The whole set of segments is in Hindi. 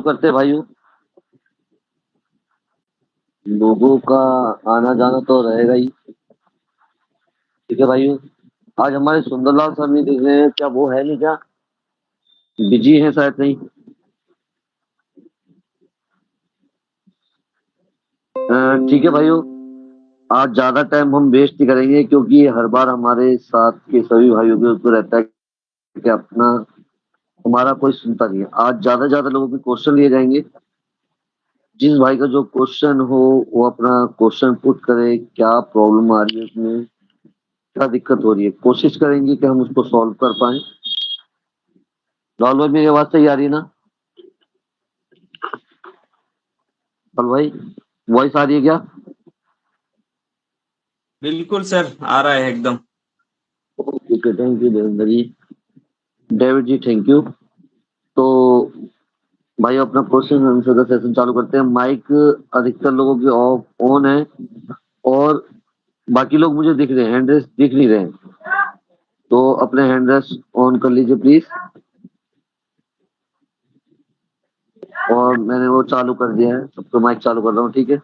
करते हैं भाइयों। लोगों का आना जाना तो रहेगा ही। ठीक है भाइयों। आज हमारे सुंदरलाल सर नहीं दिख रहे हैं, क्या वो है नहीं क्या? बिजी है शायद नहीं। ठीक है भाइयों। आज ज्यादा टाइम हम वेस्ट नहीं करेंगे, क्योंकि हर बार हमारे साथ के सभी भाइयों के उसको रहता है कि अपना हमारा कोई सुनता नहीं है। आज ज्यादा से ज्यादा लोगों के क्वेश्चन लिए जाएंगे। जिस भाई का जो क्वेश्चन हो वो अपना क्वेश्चन पुट करे, क्या प्रॉब्लम आ रही है उसमें, क्या दिक्कत हो रही है, कोशिश करेंगे कि हम उसको सॉल्व कर पाए। राहुल भाई, मेरी आवाज सही आ रही है ना? राहुल भाई, वॉइस आ रही है क्या? बिल्कुल सर, आ रहा है एकदम। Okay, thank you Devendra ji. David ji, thank you. तो भाई अपना क्वेश्चन आंसर का सेशन चालू करते हैं। माइक अधिकतर लोगों के ऑफ ऑन है, और बाकी लोग मुझे दिख रहे हैं, हैंड रेस दिख नहीं रहे हैं। तो अपने हैंड रेस ऑन कर लीजिए प्लीज। और मैंने वो चालू कर दिया है, सबको माइक चालू कर रहा हूँ, ठीक है।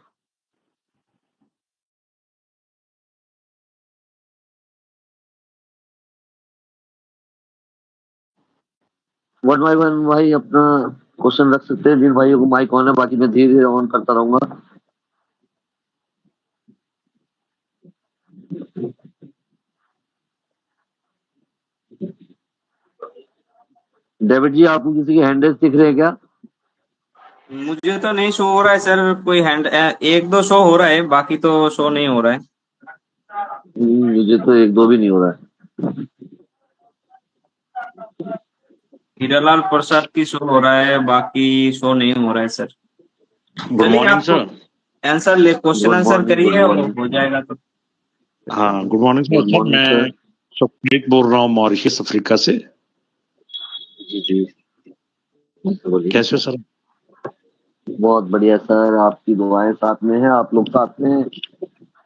वन बाय वन भाई अपना क्वेश्चन रख सकते हैं। जिन भाइयों को माइक ऑन है, बाकी मैं धीरे धीरे ऑन करता रहूंगा। डेविड जी, आपको किसी के हैंड रेस दिख रहे हैं क्या? मुझे तो नहीं शो हो रहा है सर, कोई हैंड एक दो शो हो रहा है, बाकी तो शो नहीं हो रहा है। मुझे तो एक दो भी नहीं हो रहा है। हीरालाल प्रसाद की शो हो रहा है, बाकी शो नहीं हो रहा है सर। गुड चलिए मॉर्निंग आपको सर। आंसर ले, question good answer morning, good करिए और मॉर्निंग। हो जाएगा तो। हाँ, good morning sir. Good sir morning मैं सर। सुखप्रीत बोल रहा हूँ मॉरिशस अफ्रीका से। जी जी, बोलिए। कैसे हो सर? बहुत बढ़िया सर, आपकी दुआएं साथ में है, आप लोग साथ में हैं,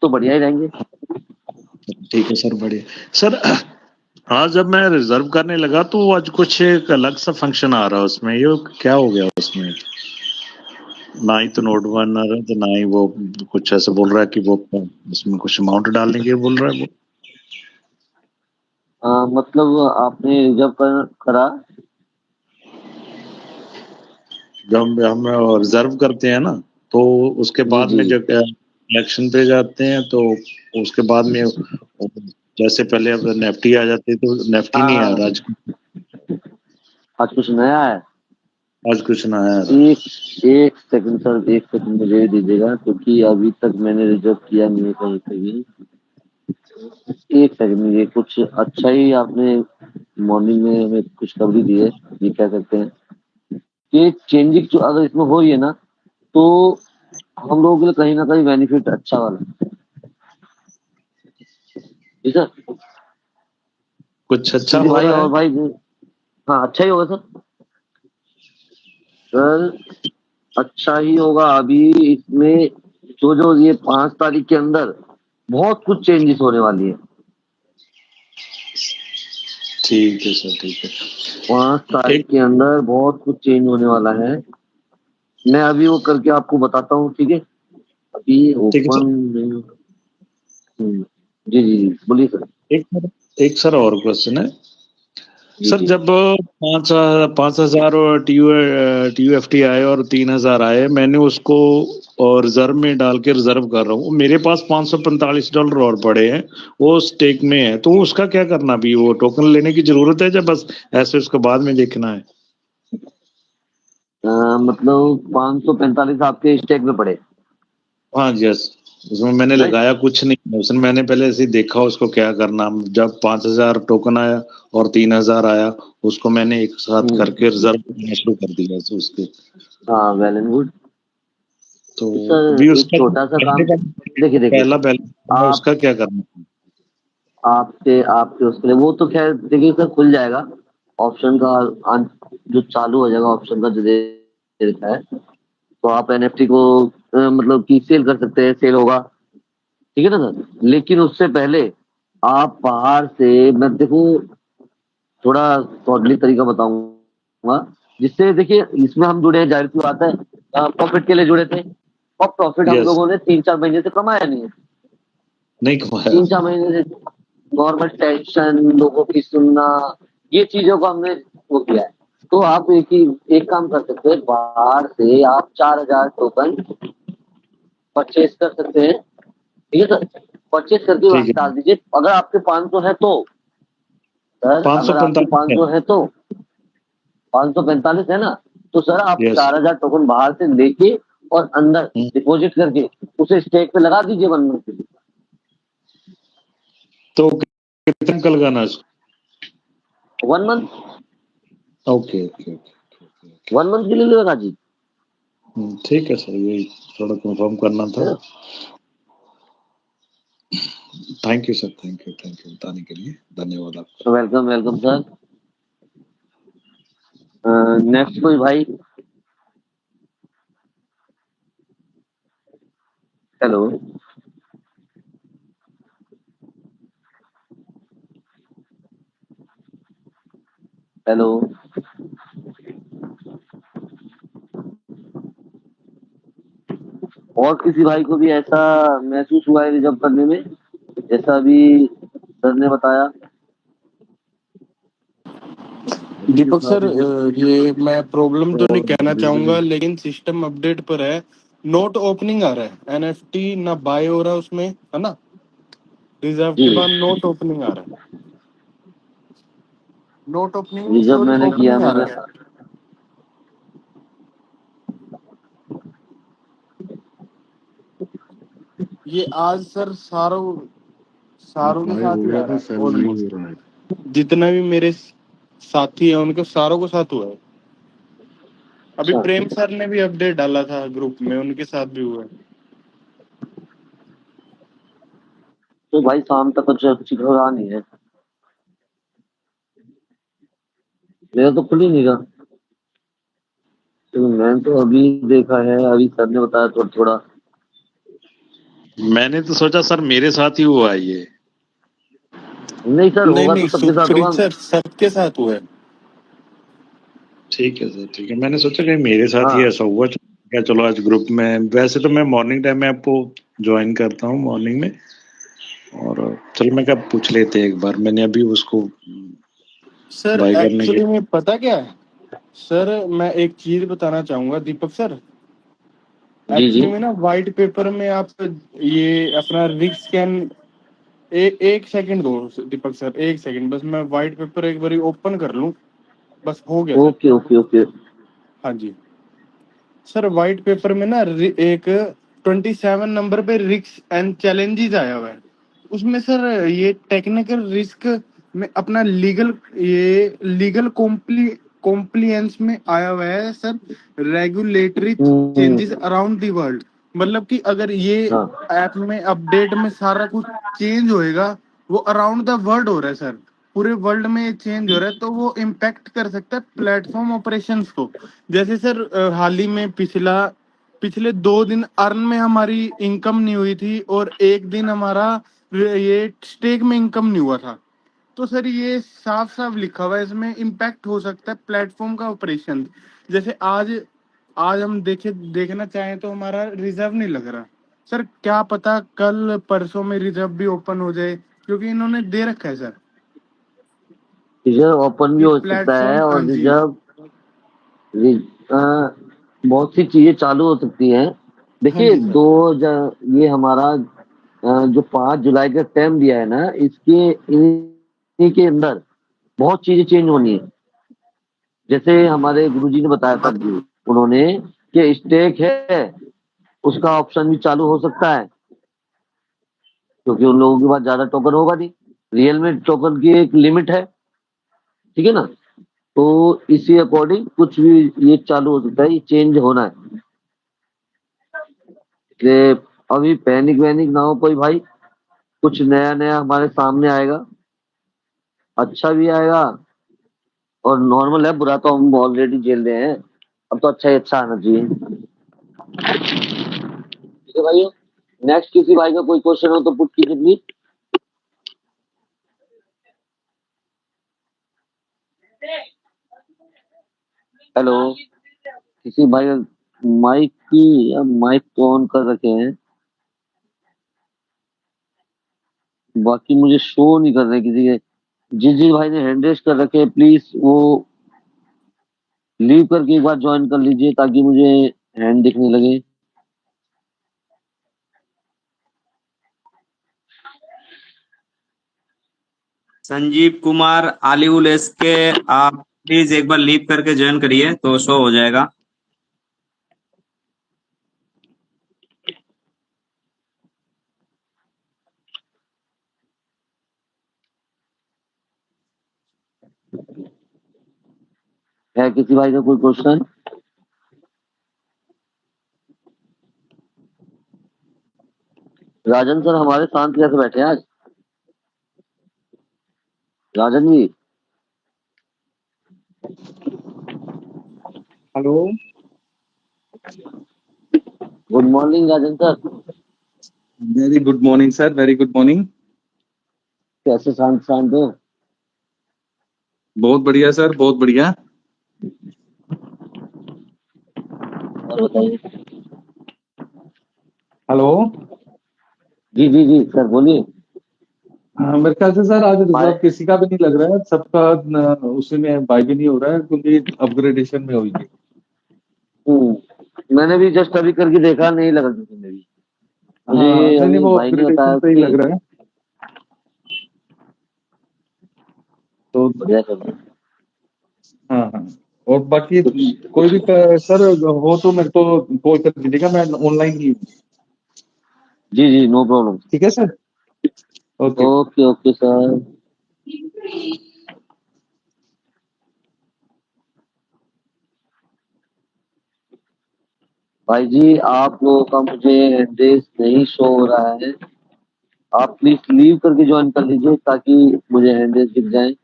तो बढ़िया ही रहेंगे। ठीक है सर, बढ़िया। सर आज जब मैं रिजर्व करने लगा तो आज कुछ एक अलग सा फंक्शन आ रहा है उसमें, ये क्या हो गया उसमें? ना ही तो नोट बनर है, तो ना ही वो कुछ ऐसे बोल रहा है कि वो उसमें कुछ अमाउंट डालने के बोल रहा है वो। मतलब आपने रिजर्व करा? जब हम रिजर्व करते हैं ना, तो उसके जी बाद जी। में जब इलेक्शन पे जाते हैं तो उसके बाद में जैसे पहले अब नेफ्टी आ जाती है, तो नेफ्टी हाँ नहीं आ हाँ, रहा आज। आज कुछ नया है। आज कुछ ना आया रहा। एक एक सेकंड सर, एक सेकंड मुझे भी दीजिएगा, क्योंकि अभी तक मैंने रिजर्व किया नहीं है कहीं पे भी। एक सेकंड, मुझे कुछ अच्छा ही आपने मॉर्निंग में हमें खुशखबरी दी है। ये कह सकते हैं कि चेंजिंग जो अगर इसमें हो रही है ना, तो हम लोगों के लिए कहीं ना कहीं बेनिफिट अच्छा वाला। जी सर। कुछ अच्छा ठीक है हो भाई, रहा और है। भाई, हाँ अच्छा ही होगा सर। सर अच्छा ही होगा। अभी इसमें जो जो ये 5 तारीख के अंदर बहुत कुछ चेंजेस होने वाली है। ठीक है सर, ठीक है। 5 तारीख एक के अंदर बहुत कुछ चेंज होने वाला है। मैं अभी वो करके आपको बताता हूँ, ठीक है। अभी ठीक है ओपन। सर। जी जी जी, बोलिए सर। एक सर और क्वेश्चन है। जी सर जी। जब 5,000 और TUFT आए और 3,000 आए, मैंने उसको और रिजर्व में डाल के रिजर्व कर रहा हूँ, मेरे पास $545 और पड़े हैं, वो स्टेक में है, तो उसका क्या करना? भी वो टोकन लेने की जरूरत है, जब बस ऐसे उसको बाद में देखना है? मतलब 545 आपके स्टेक में पड़े, हाँ जी, यस। उसमें मैंने राइट? लगाया कुछ नहीं है उसमें, मैंने पहले ऐसे ही देखा उसको क्या करना। जब 5,000 टोकन आया और 3,000 आया, उसको मैंने एक साथ करके रिजर्व करना शुरू कर दिया उसके। हाँ, वेल एंड गुड। तो अभी सर एक उसका छोटा सा काम, देखिए देखिए, पहला बैलेंस है, आप उसका क्या करना है? आपके आपके उसके लिए वो तो खैर देखिए सर, खुल जाएगा ऑप्शन का। जो चालू हो जाएगा ऑप्शन का, जो दे देता है, तो आप एनएफटी को मतलब कि सेल कर सकते हैं, सेल होगा। ठीक है ना सर? लेकिन उससे पहले आप बाहर से, मैं देखो थोड़ा शॉर्टली तरीका बताऊंगा। जिससे देखिए इसमें हम जुड़े हैं, जाहिर सी बात है प्रॉफिट के लिए जुड़े थे, और प्रॉफिट हम यस, लोगों ने 3-4 महीने से कमाया नहीं है। नहीं कमाया। 3-4 महीने से नॉर्मल टेंशन, लोगों की सुनना, ये चीजों को हमने वो किया है। तो आप एक काम कर सकते हैं, बाहर से आप 4,000 टोकन परचेज कर सकते हैं। ठीक है सर, परचेज करके ठीक वहां है, डाल दीजिए। अगर आपके 500 है तो सर, पाँच सौ अगर आपके पैंतालीस है। 500 है तो 545 है ना, तो सर आप यस। 4,000 टोकन बाहर से लेके और अंदर डिपॉजिट करके उसे स्टेक पे लगा दीजिए 1 मंथ के लिए। तो कितना कल लगाना है उसको? 1 month, okay okay okay. 1 month के लिए लगा जी। ठीक है सर, यही थोड़ा कंफर्म करना था। Thank you sir, thank you बताने के लिए, धन्यवाद आपका। Welcome welcome sir. नेक्स्ट कोई भाई? Hello, hello. और किसी भाई को भी ऐसा महसूस हुआ है रिजर्व करने में, जैसा अभी सर ने बताया? दीपक सर, ये मैं प्रॉब्लम तो नहीं कहना चाहूंगा, लेकिन सिस्टम अपडेट पर है, नोट ओपनिंग आ रहा है, एनएफटी ना बाय हो रहा है उसमें, है ना। रिजर्व जी, के बाद नोट ओपनिंग आ रहा है, नोट ओपनिंग नहीं, रिजर्व सॉरी, मैंने किया, ओपनिंग आ मैंने रहा है। ये आज सर सारों सारों के साथ ही आ रहा है, ऑलमोस्ट जितना भी मेरे साथी हैं उनके सारों के साथ हुआ है। अभी अच्छा। प्रेम सर ने भी अपडेट डाला था ग्रुप में, उनके साथ भी हुआ है। तो भाई शाम तक कुछ अच्छी खबर आ नहीं है, मेरा तो खुल ही नहीं रहा। तो मैंने तो अभी देखा है, अभी सर ने बताया तो थोड़ा। मैंने तो सोचा सर मेरे साथ ही हुआ है ये। नहीं सर, नहीं होगा तो नहीं, सबके साथ होगा। सुप्रीत सर सबके साथ हुआ है। ठीक है सर, ठीक है। मैंने सोचा कि मेरे साथ ही हाँ, ऐसा हुआ। क्या, चलो आज ग्रुप में, वैसे तो मैं मॉर्निंग टाइम में आपको ज्वाइन करता हूँ मॉर्निंग में, और चलो मैं क्या पूछ लेते हैं एक बार। मैंने अभी उसको सर बाय करने के। एक्चुअली में पता क्या है सर, मैं एक चीज बताना चाहूंगा दीपक सर। जी जी। एक्चुअली में ना व्हाइट पेपर में आप ये अपना रिक्स स्कैन, एक सेकंड दो दीपक सर, एक सेकंड बस, मैं व्हाइट पेपर एक बार ओपन कर लूं, बस हो गया सर। Okay okay okay. हाँ जी सर, व्हाइट पेपर में ना एक 27 नंबर पे रिस्क एंड चैलेंजेस आया हुआ है। उसमें सर ये टेक्निकल रिस्क में अपना लीगल कॉम्प्लियंस में आया हुआ है sir, regulatory changes hmm. Around the world. मतलब कि अगर ये हाँ। ऐप में अपडेट में सारा कुछ चेंज होएगा, वो अराउंड द वर्ल्ड हो रहा है सर, पूरे वर्ल्ड में ये चेंज हो रहा है, तो वो इम्पैक्ट कर सकता है प्लेटफॉर्म ऑपरेशंस को। जैसे सर हाल ही में पिछले 2 दिन अर्न में हमारी इनकम नहीं हुई थी, और एक दिन हमारा ये स्टेक में इनकम नहीं हुआ था। तो सर ये साफ साफ लिखा हुआ है, इसमें इम्पैक्ट हो सकता है प्लेटफॉर्म का ऑपरेशन। जैसे आज आज हम देखना चाहें तो हमारा रिजर्व नहीं लग रहा सर, क्या पता कल परसों में रिजर्व भी ओपन हो जाए, क्योंकि इन्होंने दे रखा है सर रिजर्व ओपन भी ये हो सकता है, प्लेटफॉर्म। हाँ और जी। बहुत सी चीजें चालू हो सकती हैं। हाँ देखिए जी सर। ये हमारा जो 5 जुलाई का टाइम दिया है ना, इसके इन्हीं के अंदर बहुत चीजें चेंज होनी है। जैसे हमारे गुरुजी ने बताया था अभी, उन्होंने कि स्टेक है, उसका ऑप्शन भी चालू हो सकता है, क्योंकि उन लोगों के पास ज्यादा टोकन होगा नहीं। रियल में टोकन की एक लिमिट है, ठीक है ना। तो इसी अकॉर्डिंग कुछ भी ये चालू हो सकता है, ये चेंज होना है। इसलिए अभी पैनिक वैनिक ना हो कोई भाई, कुछ नया नया हमारे सामने आएगा, अच्छा भी आएगा। और नॉर्मल है, बुरा तो हम ऑलरेडी झेल रहे हैं, अब तो अच्छा ही अच्छा आना चाहिए। ठीक है भाई, नेक्स्ट किसी भाई का कोई क्वेश्चन हो तो पुट कीजिए प्लीज। हेलो, किसी भाई माइक की या माइक तो ऑन कर रखे हैं, बाकी मुझे शो नहीं कर रहे किसी के। जिस जिस भाई ने हैंड रेस कर रखे हैं प्लीज वो लीव करके एक बार ज्वाइन कर लीजिए ताकि मुझे हैंड दिखने लगे। संजीव कुमार आलिउल एसके, आप प्लीज एक बार लीव करके ज्वाइन करिए तो शो हो जाएगा। है किसी भाई का कोई क्वेश्चन? राजन सर हमारे साथ कैसे बैठे हैं आज? Rajan ji, hello, good morning Rajan sir. Very good morning sir, very good morning. कैसे शांत शांत हो? बहुत बढ़िया सर, बहुत बढ़िया। और बताइए। हेलो, जी जी जी सर बोलिए। हाँ, मेरे ख्याल से सर आज हमारे रिजल्ट किसी का भी नहीं लग रहा है, सबका उसी में बाय भी नहीं हो रहा है क्योंकि अपग्रेडेशन में हुई है। मैंने भी जस्ट अभी करके देखा, नहीं लगा किसी में भी। मुझे हाँ, नहीं नहीं, अभी वो भाई ने अपग्रेडेशन बताया पे ही कि लग रहा है। तो बढ़िया कर। हाँ हाँ, और बाकी कोई भी सर हो तो मेरे को कॉल कर दीजिएगा, मैं ऑनलाइन ही हूँ। जी जी नो प्रॉब्लम। ठीक है sir, okay. Okay okay sir. भाई जी आप लोगों का मुझे एड्रेस नहीं शो हो रहा है, आप प्लीज लीव करके ज्वाइन कर लीजिए ताकि मुझे एड्रेस दिख जाए।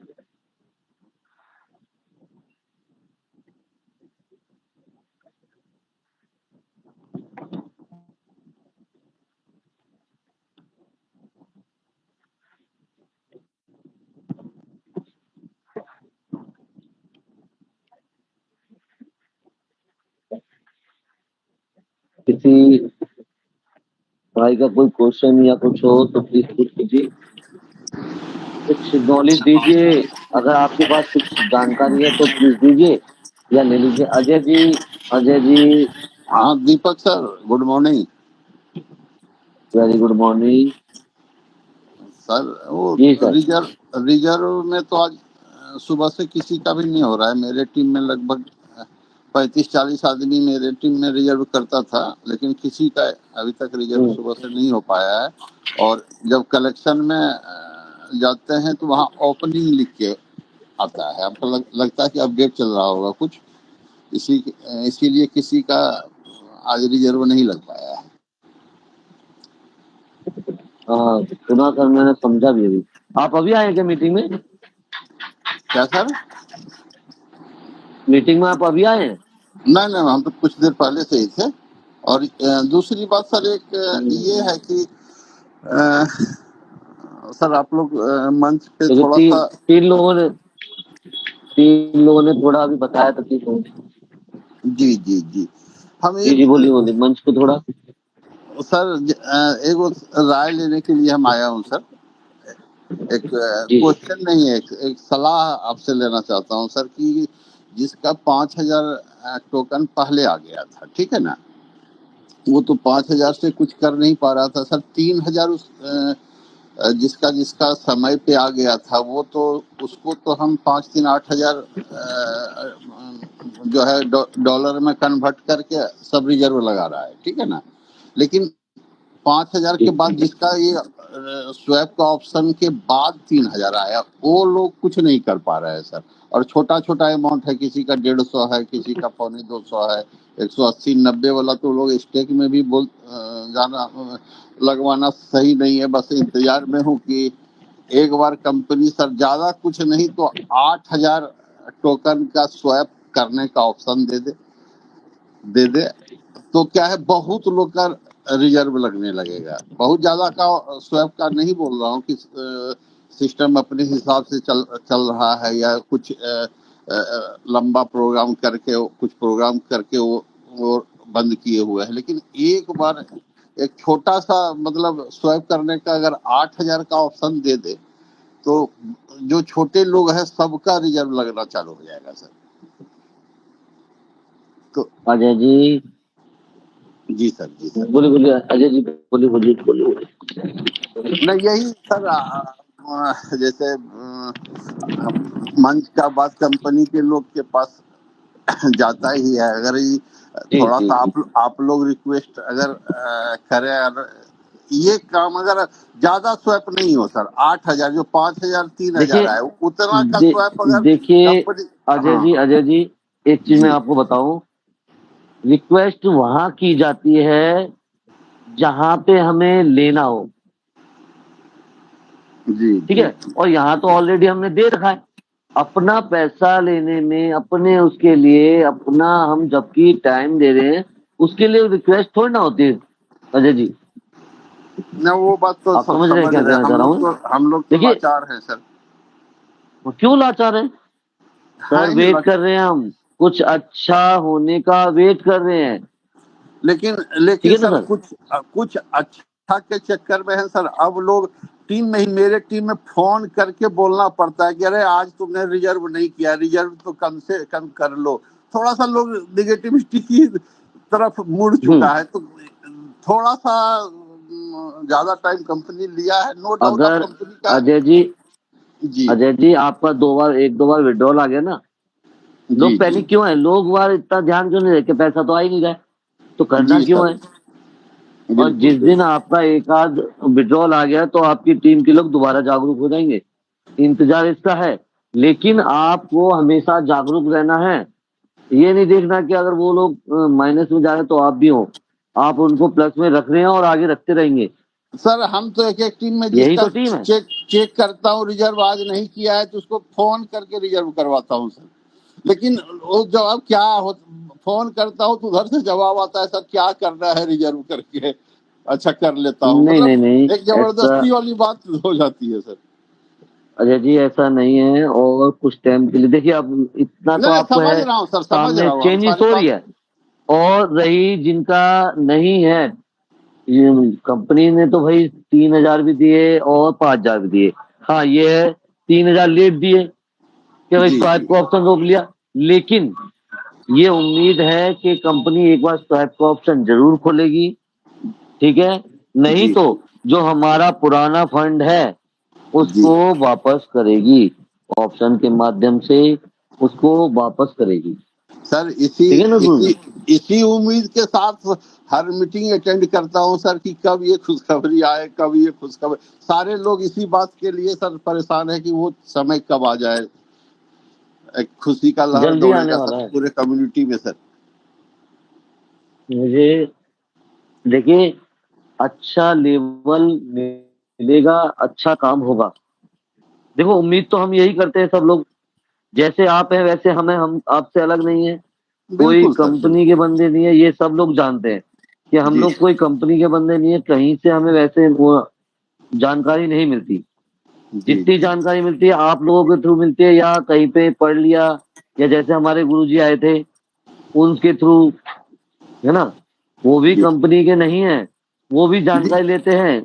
किसी भाई का कोई क्वेश्चन या कुछ हो तो प्लीज पूछ कीजिए, कुछ नॉलेज दीजिए। अगर आपके पास कुछ जानकारी है तो प्लीज दीजिए या ले लीजिए। अजय जी, अजय जी। हाँ Deepak sir, good morning very good morning. Sir. वो जी सर। रिजर्व रिजर्व में तो आज सुबह से किसी का भी नहीं हो रहा है। मेरे टीम में लगभग 35-40 आदमी मेरे टीम में रिजर्व करता था, लेकिन किसी का अभी तक रिजर्व सुबह से नहीं हो पाया है। और जब कलेक्शन में जाते हैं तो वहाँ ओपनिंग लिख के आता है। हमको लगता है कि अपडेट चल रहा होगा कुछ, इसीलिए किसी का आज रिजर्व नहीं लग पाया है। हाँ सुना सर, मैंने समझा भी अभी। आप अभी आए क्या मीटिंग में? क्या सर? मीटिंग में आप अभी आए हैं? नहीं नहीं, हम तो कुछ देर पहले से ही थे। और दूसरी बात सर एक ये है कि अ, सर आप लोग मंच पे देखो थोड़ा सा। तीन लोगों ने थोड़ा अभी बताया था कि जी जी जी, हम जी जी एक बोलिए बोलिए मंच को थोड़ा। सर एक राय लेने के लिए हम आया हूँ सर। एक जी जी क्वेश्चन नहीं है, एक सलाह आपसे लेना चाहता हूँ सर कि जिसका 5,000 टोकन पहले आ गया था, ठीक है ना, वो तो 5,000 से कुछ कर नहीं पा रहा था सर। 3,000 उस जिसका जिसका समय पे आ गया था वो तो उसको तो हम 5-3-8,000 जो है डॉलर में कन्वर्ट करके सब रिजर्व लगा रहा है, ठीक है ना। लेकिन 5,000 के बाद जिसका ये स्वैप का ऑप्शन के बाद 3,000 आया, वो लोग कुछ नहीं कर पा रहे हैं सर। और छोटा छोटा अमाउंट है, किसी का 150 है, किसी का 250 है, 180-90 वाला तो लोग स्टेक में भी जाना लगवाना सही नहीं है। बस इंतजार में हूँ कि एक बार कंपनी सर ज्यादा कुछ नहीं तो 8,000 टोकन का स्वैप करने का ऑप्शन दे दे तो क्या है, बहुत लोग का रिजर्व लगने लगेगा। बहुत ज्यादा का स्वैप का नहीं बोल रहा हूँ कि सिस्टम अपने हिसाब से चल रहा है या कुछ लंबा प्रोग्राम करके कुछ प्रोग्राम करके वो बंद किए हुए हैं। लेकिन एक बार एक छोटा सा मतलब स्वैप करने का अगर 8,000 का ऑप्शन दे दे तो जो छोटे लोग हैं सबका रिजर्व लगना चालू हो जाएगा सर। तो अजय जी जी सर बोलिए बोलिए अजय जी बोलिए बोलिए बोलिए। नहीं यही सर जैसे मंच का बात कंपनी के लोग के पास जाता ही है। अगर ये जी थोड़ा जी सा जी आप लोग रिक्वेस्ट अगर करें ये काम अगर ज्यादा स्वैप नहीं हो सर 8,000 जो 5,000 3,000 देखिए है उतना का दे, स्वैप अगर देखिए कंपनी अजय जी एक चीज मैं जी आपको बताऊं, रिक्वेस्ट वहां की जाती है जहां पे हमें लेना हो, जी ठीक जी है। और यहाँ तो ऑलरेडी हमने दे रखा है। अपना पैसा लेने में अपने उसके लिए अपना हम जबकि टाइम दे रहे हैं उसके लिए रिक्वेस्ट थोड़ी ना होती है अजय जी। ना वो बात तो आप समझ रहे हैं समझ क्या रहे हैं। कहना चाह रहा हूँ? हम लोग तो देखिए लाचार हैं सर। वो क्यों लाचार है हाँ सर, वेट कर रहे हैं हम, कुछ अच्छा होने का वेट कर रहे हैं, लेकिन ठीक है ना सर सर। कुछ अच्छा के चक्कर में है सर। अब लोग टीम में ही मेरे टीम में फोन करके बोलना पड़ता है कि अरे आज तुमने रिजर्व नहीं किया, रिजर्व तो कम से कम कर लो। थोड़ा सा लोग निगेटिविटी की तरफ मुड़ चुका है। तो थोड़ा सा ज्यादा टाइम कंपनी लिया है, नो डाउट। अब अगर कंपनी का जी अजय जी आपका एक दो बार विड्रॉल आ गया ना, जी लोग जी पैनिक क्यों है? लोग बार इतना ध्यान क्यों नहीं देते? पैसा तो आ ही नहीं रहा है तो करना जी क्यों सर है? और बिल्कुल जिस दिन बिल्कुल आपका एक आध विड्रॉल आ गया तो आपकी टीम के लोग दोबारा जागरूक हो जाएंगे। इंतजार इसका है, लेकिन आपको हमेशा जागरूक रहना है। ये नहीं देखना कि अगर वो लोग माइनस में जा रहे हैं तो आप भी हो, आप उनको प्लस में रख रहे हैं और आगे रखते रहेंगे। सर। हम तो एक टीम में यही जिसका तो टीम है। चेक करता हूँ रिजर्व आज नहीं किया है तो उसको फोन करके रिजर्व करवाता हूँ सर। लेकिन वो जवाब क्या हो, फोन करता हूँ तो उधर से जवाब आता है सर क्या करना है रिजर्व करके अच्छा कर लेता हूँ। नहीं नहीं मतलब नहीं एक ऐसा जबरदस्ती वाली बात हो जाती है सर। अजय जी ऐसा नहीं है। और कुछ टाइम के लिए देखिए अब इतना तो नहीं आपको समझ है, रहा हूँ सर, समझ सामने रहा हूँ चेंजेस हमारे हो रही पास। है। और रही जिनका नहीं है, ये कंपनी ने तो भाई 3,000 भी दिए और 5,000 भी दिए। हाँ ये है 3,000 लेट दिए कि भाई जी स्वाइप जी को ऑप्शन रोक लिया, लेकिन ये उम्मीद है कि कंपनी एक बार स्वाइप का ऑप्शन जरूर खोलेगी, ठीक है। नहीं जी तो जो हमारा पुराना फंड है जी उसको वापस करेगी, ऑप्शन के माध्यम से उसको वापस करेगी, सर। ठीक है ना गुरु जी? इसी उम्मीद के साथ हर मीटिंग अटेंड करता हूँ सर कि कब ये खुशखबरी आए, कब ये खुशखबरी। सारे लोग इसी बात के लिए सर परेशान है कि वो समय कब आ जाए, एक खुशी का लहर जल्दी आने दौड़ेगा सर वाला है। पूरे कम्युनिटी में सर। मुझे देखिए अच्छा लेवल मिलेगा, अच्छा काम होगा। देखो उम्मीद तो हम यही करते हैं सब लोग, जैसे आप हैं वैसे हम हैं, हम आपसे अलग नहीं है, कोई बिल्कुल सर कंपनी के बिल्कुल। बंदे नहीं है, ये सब लोग जानते हैं कि हम जी लोग कोई कंपनी के बंदे नहीं है। कहीं से हमें वैसे वो जानकारी नहीं मिलती। जी जितनी जी जानकारी मिलती है आप लोगों के थ्रू मिलती है, या कहीं पे पढ़ लिया, या जैसे हमारे गुरुजी आए थे उनके थ्रू, है ना। वो भी जी कंपनी के नहीं है, वो भी जी जानकारी लेते हैं,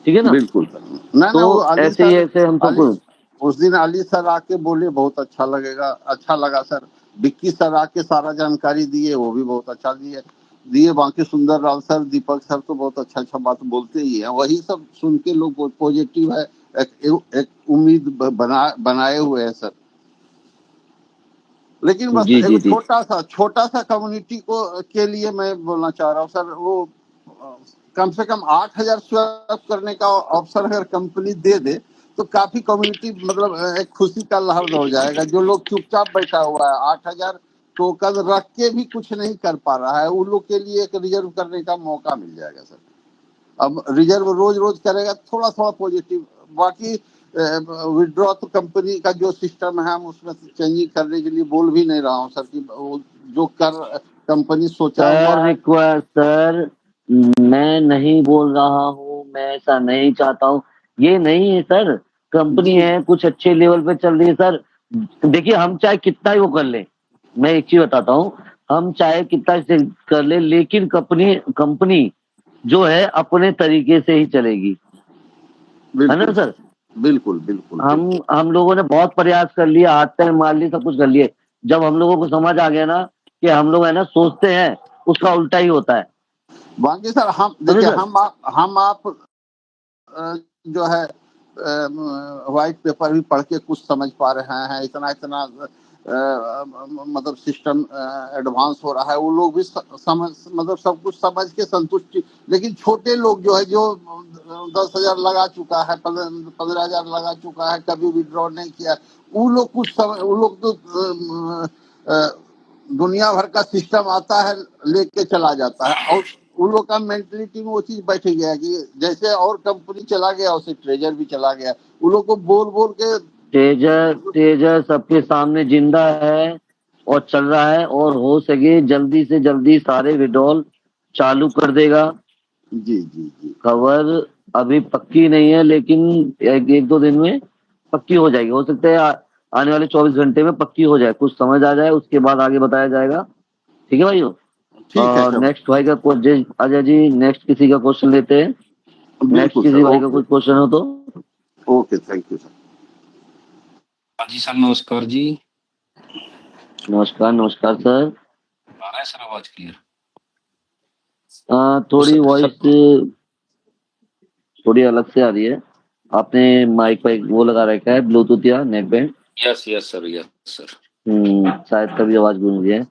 ठीक है ना। बिल्कुल सर। ना तो ना वो अली ऐसे ही सर, ऐसे हम अली सबको उस दिन अली सर आके बोले बहुत अच्छा लगा सर। विक्की सर आके सारा जानकारी दिए, वो भी बहुत अच्छा दिए। बाकी सुंदर लाल सर, दीपक सर तो बहुत अच्छा बात बोलते ही हैं। वही सब सुन के लोग पॉजिटिव है, एक उम्मीद बनाए हुए है सर। लेकिन बस जी एक जी जी छोटा सा कम्युनिटी को के लिए मैं बोलना चाह रहा हूँ सर। वो कम से कम 8,000 स्वैप करने का ऑप्शन अगर कंपनी दे दे तो काफी कम्युनिटी मतलब एक खुशी का लहर हो जाएगा। जो लोग चुपचाप बैठा हुआ है 8,000 टोकन रख के भी कुछ नहीं कर पा रहा है, उन लोग के लिए एक रिजर्व करने का मौका मिल जाएगा सर। अब रिजर्व रोज रोज करेगा थोड़ा थोड़ा पॉजिटिव। बाकी विड्रॉ तो कंपनी का जो सिस्टम है हम उसमें चेंजिंग करने के लिए बोल भी नहीं रहा हूँ सर कि वो जो कर कंपनी सोचा हुआ सर। है। रिक्वेस्ट सर, मैं नहीं बोल रहा हूँ, मैं ऐसा नहीं चाहता हूँ, ये नहीं है सर। कंपनी जी है कुछ अच्छे लेवल पे चल रही है सर, देखिए हम चाहे कितना ही वो कर ले, मैं एक चीज बताता हूँ, हम चाहे कितना से कर ले, लेकिन कंपनी कंपनी जो है अपने तरीके से ही चलेगी, है ना बिल्कुल सर? बिल्कुल बिल्कुल बिल्कुल। हम लोगों ने बहुत प्रयास कर लिया, हाथ पैर मार लिए, सब कुछ कर लिए। जब हम लोगों को समझ आ गया ना कि हम लोग है ना सोचते हैं, उसका उल्टा ही होता है। बाकी सर हम समझे देखिए, सर? हम आप जो है व्हाइट पेपर भी पढ़ के कुछ समझ पा रहे हैं, इतना इतना मतलब सिस्टम एडवांस हो रहा है, वो लोग भी समझ, मतलब सब कुछ समझ के संतुष्टि। लेकिन छोटे लोग जो है, जो 10,000 लगा चुका है, 15,000 लगा चुका है, कभी विड्रॉ नहीं किया, वो लोग कुछ समझ, वो लोग तो दुनिया भर का सिस्टम आता है लेके चला जाता है, और उन लोग का मेंटलिटी में वो चीज बैठ गया कि जैसे और कंपनी चला गया वैसे ट्रेजर भी चला गया। उन लोग को बोल बोल के तेजस तेजस सबके सामने जिंदा है और चल रहा है, और हो सके जल्दी से जल्दी सारे विड्रॉल चालू कर देगा। जी जी जी खबर अभी पक्की नहीं है, लेकिन एक दो दिन में पक्की हो जाएगी। हो सकता है आने वाले 24 घंटे में पक्की हो जाए, कुछ समझ आ जाए, उसके बाद आगे बताया जाएगा। ठीक है भाइयों? ठीक है सब। नेक्स्ट भाई का अजय जी, नेक्स्ट किसी का क्वेश्चन लेते हैं। नेक्स्ट बिल्कुल किसी सर, भाई का ओके कुछ क्वेश्चन हो तो। Okay, thank you sir. हाँ जी सर, नमस्कार जी। नमस्कार नमस्कार सर। आ रहा है सर आवाज क्लियर? थोड़ी सर वॉइस थोड़ी अलग से आ रही है। आपने माइक पर वो लगा रखा है, ब्लूटूथ या neck band? Yes yes sir, yes sir. शायद तभी आवाज गूंज रही है।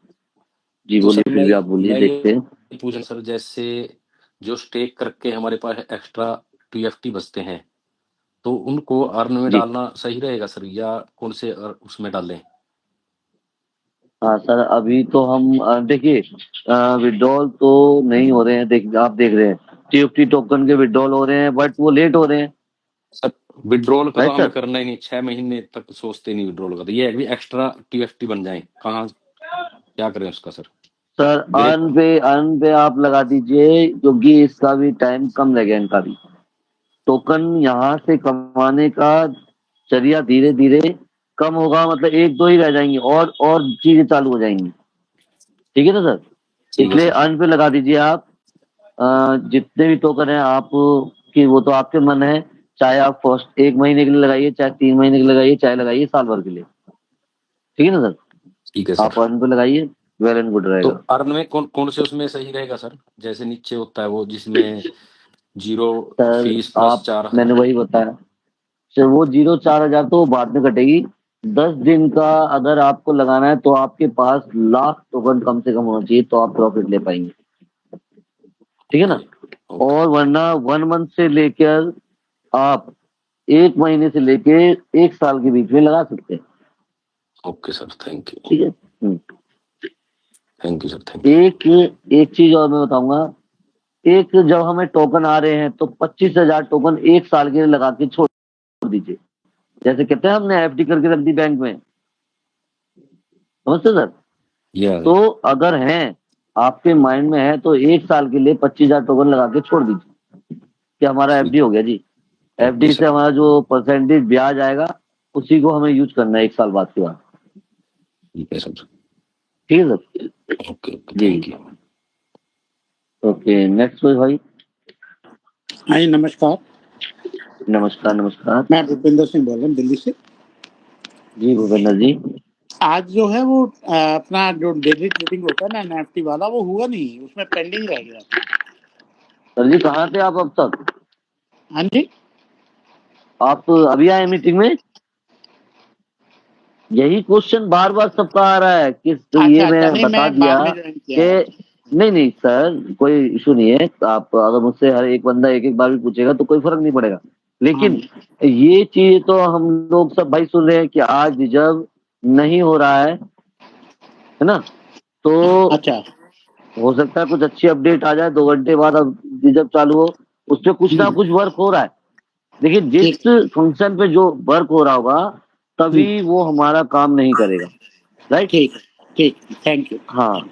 जी तो बोलिए, सर फिर भी आप बोलिए, मैं देखते हैं। ये पूछना सर, जैसे जो स्टेक करके हमारे पास एक्स्ट्रा टीएफटी बचते हैं, तो उनको अर्न में जी डालना सही रहेगा सर, या कौन से उसमें डालें? हाँ सर, अभी तो हम देखिए विड्रॉल तो नहीं हो रहे हैं, आप देख रहे हैं टीएफटी टोकन के विड्रॉल हो रहे हैं, बट वो लेट हो रहे हैं। सर विड्रॉल का तो राइट हमें सर? करना ही नहीं, 6 महीने तक सोचते नहीं विड्रॉल का, तो ये है कि एक्स्ट्रा टीएफटी बन जाए, कहाँ क्या करें उसका सर? सर मेरे अर्न पे आप लगा दीजिए, क्योंकि इसका भी टाइम कम लगेगा। इनका भी टोकन यहाँ से कमाने का जरिया धीरे धीरे कम होगा, मतलब एक दो ही रह जाएंगी, और चीजें चालू हो जाएंगी। ठीक है ना सर? ठीक है इसलिए सर। अर्न पे लगा दीजिए आप। जितने भी टोकन है आप की, वो तो आपके मन है, चाहे आप फर्स्ट 1 महीने के लिए लगाइए, चाहे 3 महीने के लिए लगाइए, चाहे लगाइए साल भर के लिए। ठीक है ना सर? ठीक है आप सर। अर्न पे लगाइए, वेल एंड गुड तो रहेगा। अर्न में कौन कौन से उसमें सही रहेगा सर? जैसे नीचे होता है वो जिसमें 0 सर फीस प्लस आप 4 मैंने वही बताया सर, वो 0 4 हजार तो बाद में कटेगी। 10 दिन का अगर आपको लगाना है तो आपके पास लाख टोकन कम से कम होना चाहिए, तो आप प्रॉफिट ले पाएंगे। ठीक है ना? ओके और वरना 1 मंथ से लेकर आप 1 महीने से लेके 1 साल के बीच में लगा सकते हैं। Okay sir, thank you. ठीक है। Thank you sir, thank you. एक चीज और मैं बताऊंगा। एक जब हमें टोकन आ रहे हैं तो 25,000 टोकन 1 साल के लिए लगा के छोड़ दीजिए। जैसे कहते हैं हमने एफडी करके रख दी बैंक में, समझते सर? या तो अगर है, आपके माइंड में है, तो 1 साल के लिए 25,000 टोकन लगा के छोड़ दीजिए कि हमारा एफडी हो गया जी। ओके एफडी से सर। हमारा जो परसेंटेज ब्याज आएगा, उसी को हमें यूज करना है 1 साल बाद के बाद। ठीक है सर। ठीक है सर? ओके ओके, जी थैंक यू। ओके, नेक्स्ट कोई भाई? हाँ जी, नमस्कार। नमस्कार नमस्कार। मैं भूपेंद्र सिंह बोल रहा हूँ दिल्ली से। जी भूपेंद्र जी। आज जो है वो अपना जो डेली ट्रेडिंग होता है ना एनएफटी वाला, वो हुआ नहीं, उसमें पेंडिंग रह गया। सर जी कहाँ थे आप अब तक? हाँ जी, आप अभी आए मीटिंग में? यही क्वेश्चन बार बार सबका आ रहा है कि तो ये अच्छा, मैं नहीं, बता मैं दिया बाद में ज्वाइन किया है। कि नहीं नहीं सर, कोई इशू नहीं है। आप अगर मुझसे हर एक बंदा एक एक बार भी पूछेगा तो कोई फर्क नहीं पड़ेगा, लेकिन ये चीज तो हम लोग सब भाई सुन रहे हैं कि आज रिजर्व नहीं हो रहा है ना? तो अच्छा, हो सकता है कुछ अच्छी अपडेट आ जाए, 2 घंटे बाद अब रिजर्व चालू हो, उसमें कुछ ना कुछ वर्क हो रहा है। देखिए जिस ठीक। फंक्शन पे जो वर्क हो रहा होगा, तभी वो हमारा काम नहीं करेगा। राइट? ठीक ठीक, थैंक यू। हाँ,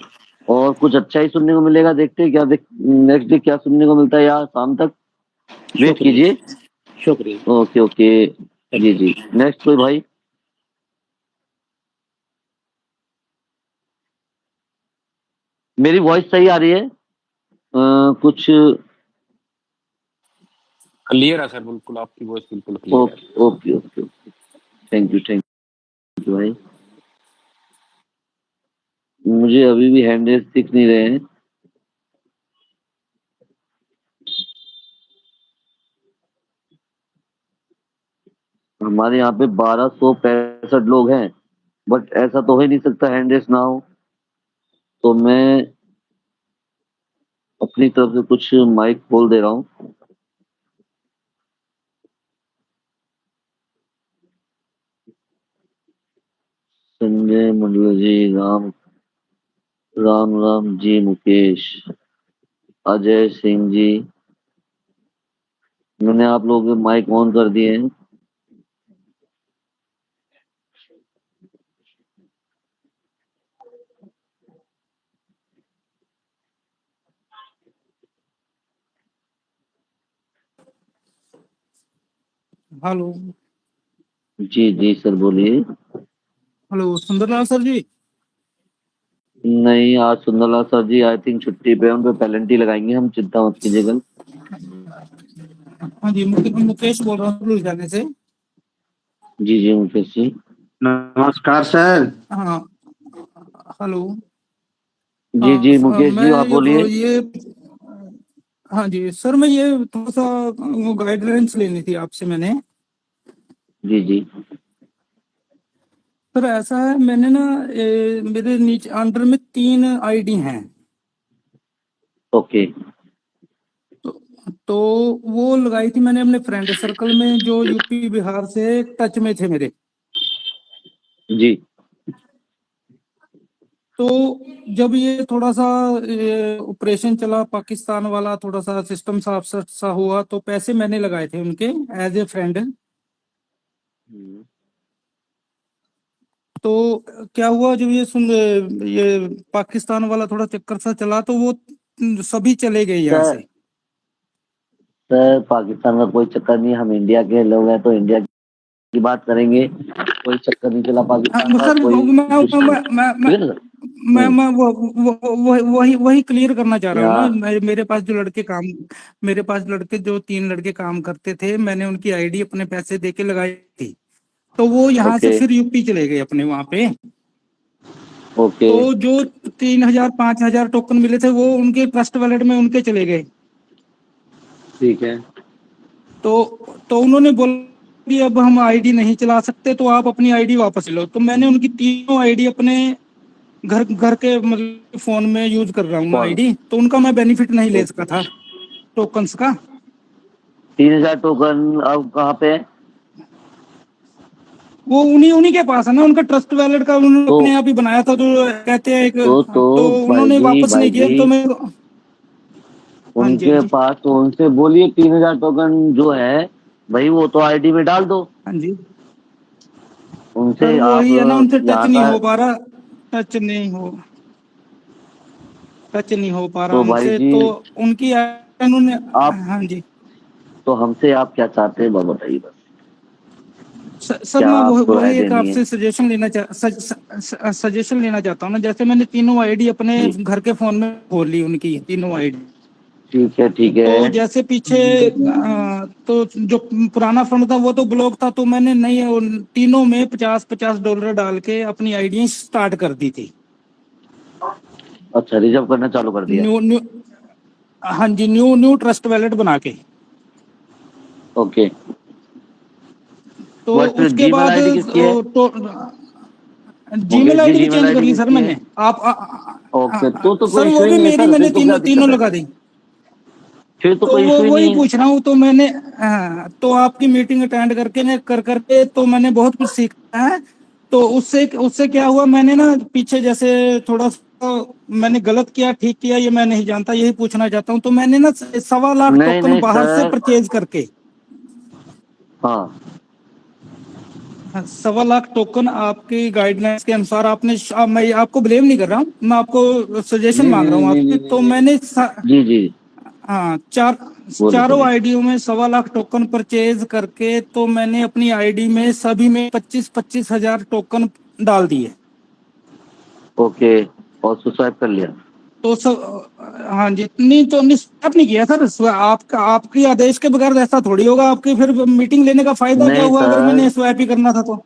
और कुछ अच्छा ही सुनने को मिलेगा। देखते हैं क्या नेक्स्ट डे क्या सुनने को मिलता है, यार शाम तक वेट शुक्रिया, कीजिए। शुक्रिया। Okay okay. जी थैंक यू। जी, नेक्स्ट कोई भाई? मेरी वॉइस सही आ रही है? कुछ क्लियर है सर, बिल्कुल आपकी वॉइस बिल्कुल क्लियर है। Okay okay okay okay, thank you भाई। मुझे अभी भी हैंड रेस दिख नहीं रहे हैं। हमारे यहाँ पे 1265 लोग हैं, बट ऐसा तो हो ही नहीं सकता हैंड रेस ना हो। तो मैं अपनी तरफ से कुछ माइक खोल दे रहा हूँ। संजय मंडल जी, राम राम राम जी, मुकेश, अजय सिंह जी, मैंने आप लोगों के माइक ऑन कर दिए हैं। हेलो। जी जी सर, बोलिए। Hello Sundarlal sir ji. नहीं, आज Sundarlal sir ji I think छुट्टी पे हैं, उन पे पेनल्टी लगाएंगे हम, चिंता मत कीजिएगा। हाँ जी, मुकेश बोल रहा हूँ लुधियाने से। जी जी मुकेश जी। नमस्कार सर। हाँ हेलो। जी जी मुकेश जी, मैं आप बोलिए। ये हाँ जी सर, मैं ये थोड़ा सा वो गाइडलाइंस लेनी थी आपसे मैंने। जी जी सर ऐसा है, मैंने ना मेरे नीचे अंडर में 3 आईडी हैं। ओके। तो, तो वो लगाई थी मैंने अपने फ्रेंड सर्कल में जो यूपी बिहार से टच में थे मेरे। जी तो जब ये थोड़ा सा ऑपरेशन चला पाकिस्तान वाला, थोड़ा सा सिस्टम सा अपसेट सा हुआ, तो पैसे मैंने लगाए थे उनके एज ए फ्रेंड। तो क्या हुआ, जब ये पाकिस्तान वाला थोड़ा चक्कर सा चला तो वो सभी चले गए यहाँ सर, से। पाकिस्तान का कोई चक्कर नहीं, हम इंडिया के लोग हैं तो इंडिया की बात करेंगे। कोई चक्कर नहीं चला पाकिस्तान का, सर कोई दुश्मन, मैं ठीक है ना सर? मैं वही क्लियर करना चाह रहा हूँ ना। यहाँ मेरे पास जो लड़के काम, मेरे पास लड़के जो 3 लड़के काम करते थे, मैंने उनकी आईडी अपने पैसे दे के लगाई थी। तो वो यहाँ से ओके फिर यूपी चले गए अपने वहां पे। ओके तो जो 3,000 5,000 टोकन मिले थे वो उनके ट्रस्ट वॉलेट में उनके चले गए। ठीक है। तो उन्होंने बोला कि अब हम आईडी नहीं चला सकते, तो आप अपनी आईडी वापस लो। तो मैंने उनकी तीनों आईडी अपने घर घर के मतलब फोन में यूज कर रहा हूँ ना कौन? आईडी, तो उनका मैं बेनिफिट नहीं ले सका ओके, था टोकन्स का। 3000 टोकन अब कहाँ पे है? वो उन्हीं उन्हीं के पास है ना, उनका ट्रस्ट वॉलेट का उन्होंने तो अपने आप ही बनाया था, जो कहते हैं एक। तो भाई उन्होंने जी, वापस नहीं किया, तो मैं। हाँ जी हाँ उनके जी पास तो उनसे बोलिए 3000 टोकन जो है भाई, वो तो आईडी में डाल दो। हाँ जी। उनसे सर आप वही है ना, उनसे टच यहाँ नहीं का, हो पा रहा। टच नहीं हो टच नहीं हो पा रहा तो भाई उनसे, जी तो उनकी उन्होंने। आप, हाँ जी तो हमसे आप क्या चाहते हैं, वो बताइए बस। सर, क्या मैं आपको राय वही एक देनी है? आपसे सजेशन लेना चाहता हूँ ना। जैसे मैंने तीनों आईडी अपने जी घर के फोन में खोल ली, उनकी तीनों आईडी। ठीक है ठीक तो है। जैसे पीछे तो जो पुराना फंड था वो तो ब्लॉक था, तो मैंने नहीं उन तीनों में $50-50 डाल के अपनी आईडी स्टार्ट कर दी थी। अच्छा, रिजर्व करना चालू कर दिया? न्यू न्यू हाँ जी, न्यू न्यू ट्रस्ट वैलेट बना के। ओके। तो बट उसके जीमेल बाद आईडी किसकी है? जीमेल मुकेश जी, आईडी भी जीमेल चेंज कर आईडी ली सर किसकी है? मैंने। आप ओके, तो सर कोई इशू वो ही भी नहीं है मेरी, सर, मैंने फिर तो क्या तीनों दिक्कत तीनों है? लगा दी। फिर तो तो कोई वो इशू ही वही नहीं है। पूछ रहा हूँ, तो मैंने तो आपकी मीटिंग अटेंड करके ने कर करके तो मैंने बहुत कुछ सीखा है। तो उससे उससे क्या हुआ, मैंने ना पीछे जैसे थोड़ा सा मैंने गलत किया ठीक किया ये मैं नहीं जानता, यही पूछना चाहता हूँ। तो मैंने ना 1.25 लाख नहीं टोकन नहीं बाहर से सर। परचेज करके, हाँ 1.25 लाख टोकन आपकी गाइडलाइंस के अनुसार आपने मैं आपको ब्लेम नहीं कर रहा हूँ, मैं आपको सजेशन जी जी मांग रहा जी हूँ जी आपकी। जी तो जी मैंने जी जी, हाँ बोलो चारों बोलिए। आईडियों में 1.25 लाख टोकन परचेज करके, तो मैंने अपनी आईडी में सभी में 25-25 हजार टोकन डाल दिए। ओके, और सुसाइड कर लिया? तो हाँ जी, नहीं तो स्वैप नहीं किया सर, आपका आपकी आदेश के बगैर ऐसा थोड़ी होगा। आपकी फिर मीटिंग लेने का फायदा क्या नहीं हुआ अगर सर, मैंने स्वैप ही करना था तो?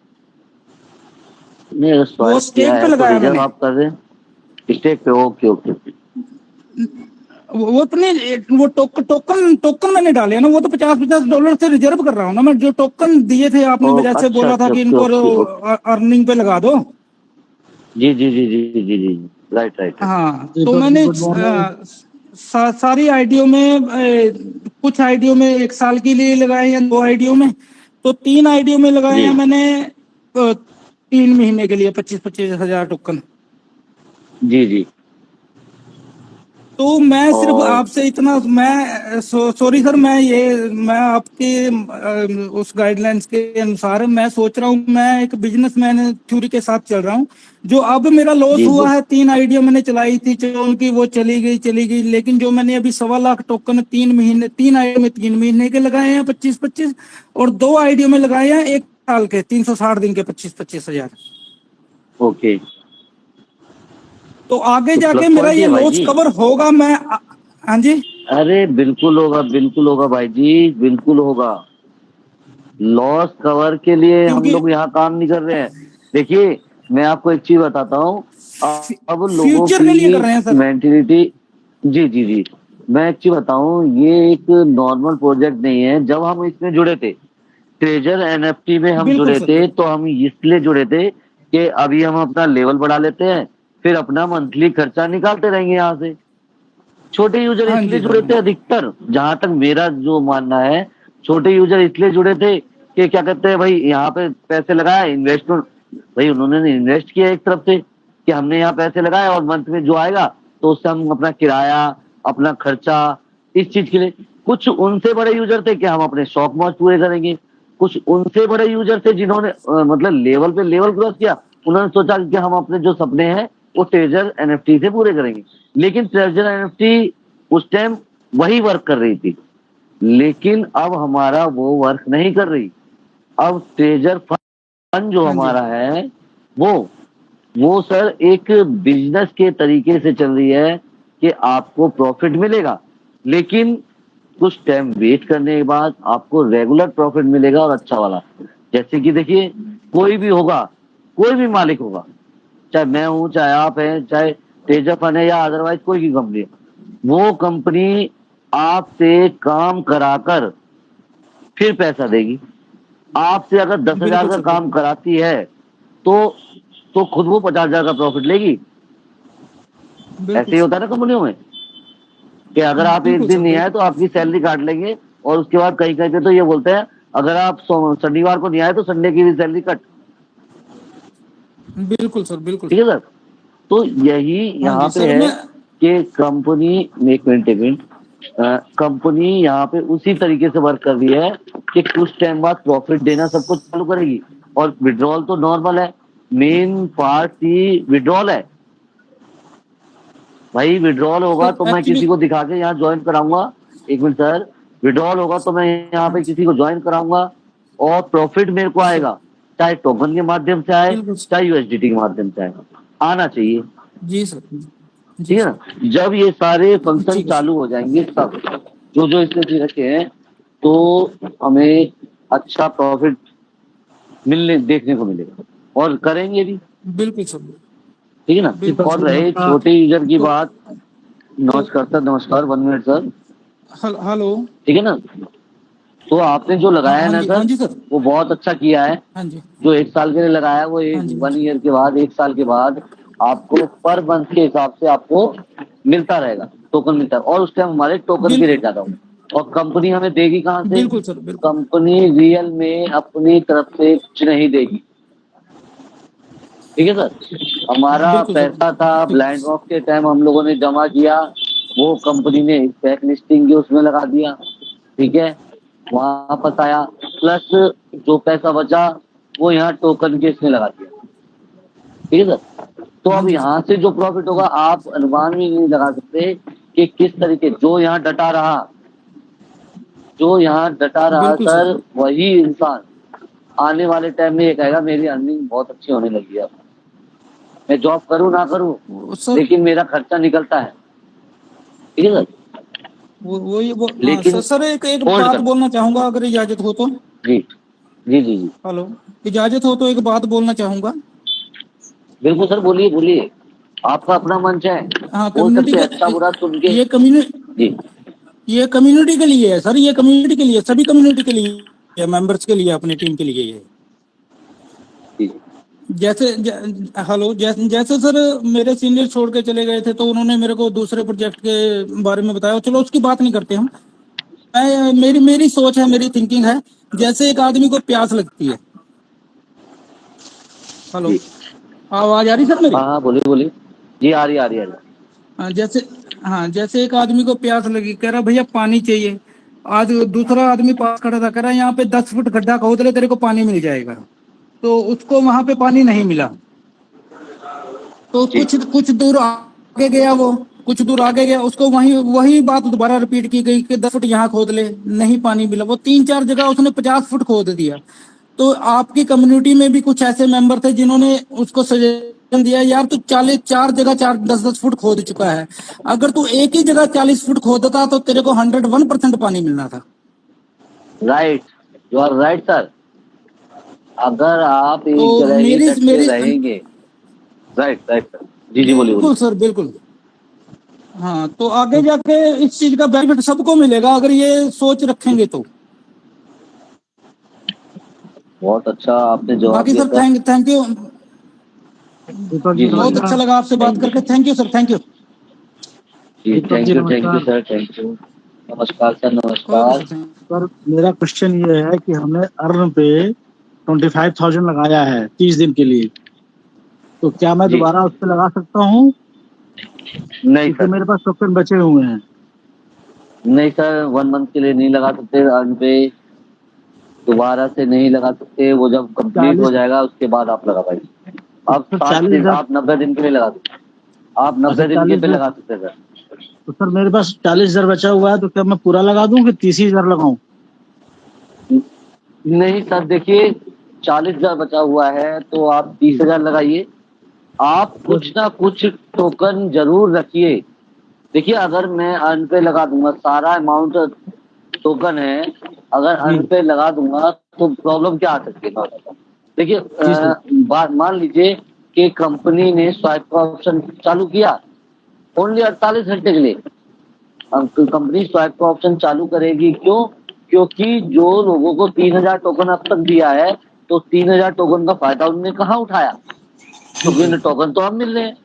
नहीं अगर वो स्वाइप किया स्टेक पे है तो लगाया रिजर्व मैंने। आप कर रहे हैं स्टेक पे। Okay okay. वो अपने वो टोकन टोकन मैंने डाले हैं ना, वो तो $50 से रिजर्व कर रहा हूँ ना मैं। जो टोकन दिए थे आपने ओ जैसे अच्छा बोला था अच्छा कि ओके इनको ओके ओके। अर्निंग पे लगा दो। जी जी जी जी जी जी जी, राइट राइट राइट। हाँ, जी तो सर जी, मैंने गुड मॉर्निंग। सारी आईडियो में कुछ आईडियो में 1 साल के लिए लगाए हैं, 2 आईडियो में, तो 3 आईडियो में लगाए जी हैं मैंने 3 महीने के लिए 25-25 हजार टोकन। जी जी। तो मैं सिर्फ और आपसे इतना, मैं सॉरी सर, मैं आपके उस गाइडलाइंस के अनुसार मैं सोच रहा हूँ, मैं एक बिजनेसमैन थ्योरी के साथ चल रहा हूँ। जो अब मेरा लॉस जी हुआ जी है, 3 आइडिया मैंने चलाई थी, जो उनकी वो चली गई, लेकिन जो मैंने अभी 1.25 लाख टोकन 3 महीने 3 आइडिया में 3 महीने के लगाए हैं 25-25, और 2 आइडिया में लगाए हैं 1 साल के 360 दिन के 25-25 हजार। ओके। तो आगे तो जाके प्लस मेरा पॉइंट ही ये है भाई लॉस जी। कवर होगा मैं हाँ जी, अरे बिल्कुल होगा भाई जी, बिल्कुल होगा। लॉस कवर के लिए हम क्योंकि लोग यहाँ काम नहीं कर रहे हैं। देखिए मैं आपको एक चीज बताता हूँ। अब लोगों फ्यूचर के लिए कर की रहे हैं सर। मेंटेलिटी। जी जी जी। मैं एक चीज बताऊं, ये एक नॉर्मल प्रोजेक्ट नहीं है। जब हम इसमें जुड़े थे, ट्रेजर एनएफटी में हम बिल्कुल जुड़े सर, थे, तो हम इसलिए जुड़े थे कि अभी हम अपना लेवल बढ़ा लेते हैं, फिर अपना मंथली खर्चा निकालते रहेंगे यहाँ से। छोटे यूजर हाँ इसलिए जी सर, जुड़े थे अधिकतर, जहां तक मेरा जो मानना है, छोटे यूजर इसलिए जुड़े थे कि क्या कहते हैं भाई, यहाँ पे पैसे लगाया, इन्वेस्टमेंट, भाई उन्होंने इन्वेस्ट किया एक तरफ से कि हमने यहाँ पैसे लगाए और मंथ में जो आएगा तो उससे हम अपना किराया, अपना खर्चा, इस चीज के लिए। कुछ उनसे बड़े यूजर थे कि हम अपने शौक मौज पूरे करेंगे। कुछ उनसे बड़े यूजर थे जिन्होंने मतलब लेवल पे लेवल क्रॉस किया। उन्होंने सोचा कि हम अपने जो सपने हैं वो ट्रेजर एनएफटी से पूरे करेंगे। लेकिन ट्रेजर एनएफटी उस टाइम वही वर्क कर रही थी, लेकिन अब हमारा वो वर्क नहीं कर रही। अब ट्रेजर फंड जो हाँ जी, हमारा है, वो वो सर एक बिजनेस के तरीके से चल रही है कि आपको प्रॉफिट मिलेगा, लेकिन कुछ टाइम वेट करने के बाद आपको रेगुलर प्रॉफिट मिलेगा और अच्छा वाला। जैसे कि देखिए, कोई भी होगा, कोई भी मालिक होगा, चाहे मैं हूं, चाहे आप हैं, चाहे तेजफन है, या अदरवाइज कोई भी कंपनी है, वो कंपनी आपसे काम कराकर फिर पैसा देगी। आपसे अगर 10,000 बिल्कुल का सर, काम बिल्कुल कराती है तो खुद वो 50,000 का प्रॉफिट लेगी। ऐसे बिल्कुल ही सर, होता है ना कंपनियों में, कि अगर आप एक बिल्कुल दिन सर, नहीं आए तो आपकी सैलरी काट लेंगे। और उसके बाद कहीं कहीं पे तो ये बोलते हैं, अगर आप शनिवार को नहीं आए तो संडे की भी सैलरी कट। बिल्कुल सर, बिल्कुल ठीक सर। है सर। तो यही हाँ यहाँ जी पे सर, है मैं कि कंपनी, एक मिनट, कंपनी यहाँ पे उसी तरीके से वर्क कर रही है कि कुछ टाइम बाद प्रॉफिट देना सबको चालू करेगी। और विड्रॉल तो नॉर्मल है, मेन पार्ट ही विड्रॉल है। भाई विड्रॉल होगा सर तो मैं एक्चुअली किसी को दिखा के यहाँ ज्वाइन कराऊंगा। एक मिनट सर, विड्रॉल होगा तो मैं यहाँ हाँ पे जी किसी को ज्वाइन कराऊंगा और प्रॉफिट मेरे को सर, आएगा, चाहे टोकन के माध्यम से आए, बिल्कुल सर, चाहे यूएसडीटी के माध्यम से आए, आना चाहिए। जी सर, जी ठीक है सर, ना। जब ये सारे फंक्शन ठीक है सर, चालू हो जाएंगे तब जो जो इसमें दे रखे हैं, तो हमें अच्छा प्रॉफिट मिलने देखने को मिलेगा और करेंगे भी। बिल्कुल सर, ठीक है ना। जी बिल्कुल सर और सर। जी, रहे आपका छोटे यूजर की तो बात, तो नमस्कार सर, नमस्कार, 1 मिनट सर। हेलो, ठीक है ना। तो आपने जो हाँ लगाया है हाँ ना जी, हाँ सर, जी सर, वो बहुत अच्छा किया है। हाँ जी, जो 1 साल के लिए लगाया, वो हाँ जी, हाँ 1 ईयर के बाद, 1 साल के बाद आपको पर मंथ के हिसाब से आपको मिलता रहेगा, टोकन मिलता है। और उस टाइम हमारे टोकन की रेट ज्यादा होगी। और कंपनी हमें देगी कहाँ से? बिल्कुल सर, बिल्कुल कंपनी रियल में अपनी तरफ से कुछ नहीं देगी। ठीक है सर। हमारा बिल्कुल सर, पैसा था ठीक ब्लाइंड रॉक के टाइम हम लोगों ने जमा किया, वो कंपनी ने बैक लिस्टिंग की उसमें लगा दिया। ठीक है, वापस आया, प्लस जो पैसा बचा वो यहाँ टोकन के इसमें लगा दिया। ठीक है सर। तो हाँ अब जी सर, यहाँ से जो प्रॉफिट होगा आप अनुमान भी नहीं लगा सकते कि किस तरीके, जो यहाँ डटा रहा, जो यहाँ डटा रहा बिल्कुल सर, सर, वही इंसान आने वाले टाइम में ये कहेगा मेरी अर्निंग बहुत अच्छी होने लगी है। मैं जॉब करूँ ना करूँ, सर लेकिन मेरा खर्चा निकलता है। ठीक है सर। वो लेकिन सर एक होल्ड बात कर। बोलना चाहूंगा अगर इजाजत हो तो। जी जी जी जी हेलो, इजाजत हो तो एक बात बोलना चाहूंगा। बिल्कुल सर, बोलिए बोलिए, आपका अपना मंच है, हाँ, बोल कम्युनिटी सकते हैं, का अच्छा बुरा सुन के। ये कम्युनिटी जी ये कम्युनिटी के लिए है सर, ये कम्युनिटी के लिए, सभी कम्युनिटी के लिए, मेंबर्स के लिए, अपनी टीम के लिए ये। जी हेलो, जैसे सर मेरे सीनियर छोड़ के चले गए थे तो उन्होंने मेरे को दूसरे प्रोजेक्ट के बारे में बताया, चलो उसकी बात नहीं करते हम। मेरी सोच है, मेरी थिंकिंग है, जैसे एक आदमी को प्यास लगती है। हेलो, जी आवाज आ रही सर मेरी? हाँ हाँ, बोलिए बोलिए। जी आ रही आ रही आ रही। जैसे एक आदमी को प्यास लगी, कह रहा भैया पानी चाहिए। आज दूसरा आदमी पास खड़ा था, कह रहा यहाँ पे 10 फुट गड्ढा खोद ले, तेरे को पानी मिल जाएगा। तो उसको वहां पे पानी नहीं मिला, तो जी कुछ दूर आगे गया, वो कुछ दूर आगे गया, उसको वही बात दोबारा रिपीट की गई कि 10 फुट यहाँ खोद ले, नहीं पानी मिला। वो 3-4 जगह उसने 50 फुट खोद दिया। तो आपकी कम्युनिटी में भी कुछ ऐसे मेंबर थे जिन्होंने उसको सजेशन दिया, यार तू 4 जगह 10-10 फुट खोद चुका है, अगर तू एक ही जगह 40 फुट खोदता तो तेरे को 101% पानी मिलना था। Right, you are right sir. अगर आप एक तो जगह ही मेरी डट के मेरी रहेंगे। राइट राइट सर, जी जी बोलिए बिल्कुल बोलिए। सर, बिल्कुल। हाँ, तो आगे जाके इस चीज का बेनिफिट सबको मिलेगा अगर ये सोच रखेंगे तो। बहुत अच्छा आपने जवाब बाकी दिया सर सर। थैंक यू, जी जी बहुत अच्छा लगा आपसे बात करके। Thank you sir, thank you. जी, दीपक जी थैंक यू नमस्कार। Sir, thank you. नमस्कार सर, ओके नमस्कार। सर, थैंक सर मेरा क्वेश्चन ये है कि हमने अर्न पे 25,000 लगाया है 30 दिन के लिए, तो क्या मैं जी दोबारा उस पर लगा सकता हूँ? नहीं क्योंकि सर, मेरे पास टोकन बचे हुए हैं। नहीं सर, 1 मंथ के लिए नहीं लगा सकते अर्न पे, दोबारा से नहीं लगा सकते, वो जब कंप्लीट हो 40 जाएगा उसके बाद आप लगा पाएंगे। आप तो 60 दिन, 40,000। आप 90 दिन के लिए लगा सकते, आप अच्छा 90 दिन के पे 40,000। लगा सकते सर। तो सर मेरे पास 40,000 बचा हुआ है, तो क्या मैं पूरा लगा दूं कि 30,000 लगाऊं? नहीं सर, देखिए 40,000 बचा हुआ है तो आप 30,000 लगाइए। आप कुछ ना कुछ टोकन जरूर रखिए। देखिए अगर मैं अर्न पे लगा दूंगा, सारा अमाउंट टोकन है, अगर जी अर्न पे लगा दूंगा तो प्रॉब्लम क्या आ सकती है? देखिए जी सर। बात मान लीजिए कि कंपनी ने स्वाइप का ऑप्शन चालू किया ओनली 48 घंटे के लिए। अब कंपनी स्वाइप का ऑप्शन चालू करेगी, क्यों? क्योंकि जो लोगों को 3,000 टोकन अब तक दिया है, तो 3,000 टोकन का फायदा उन्होंने कहाँ उठाया? क्योंकि उन्हें टोकन तो अब मिल रहे हैं,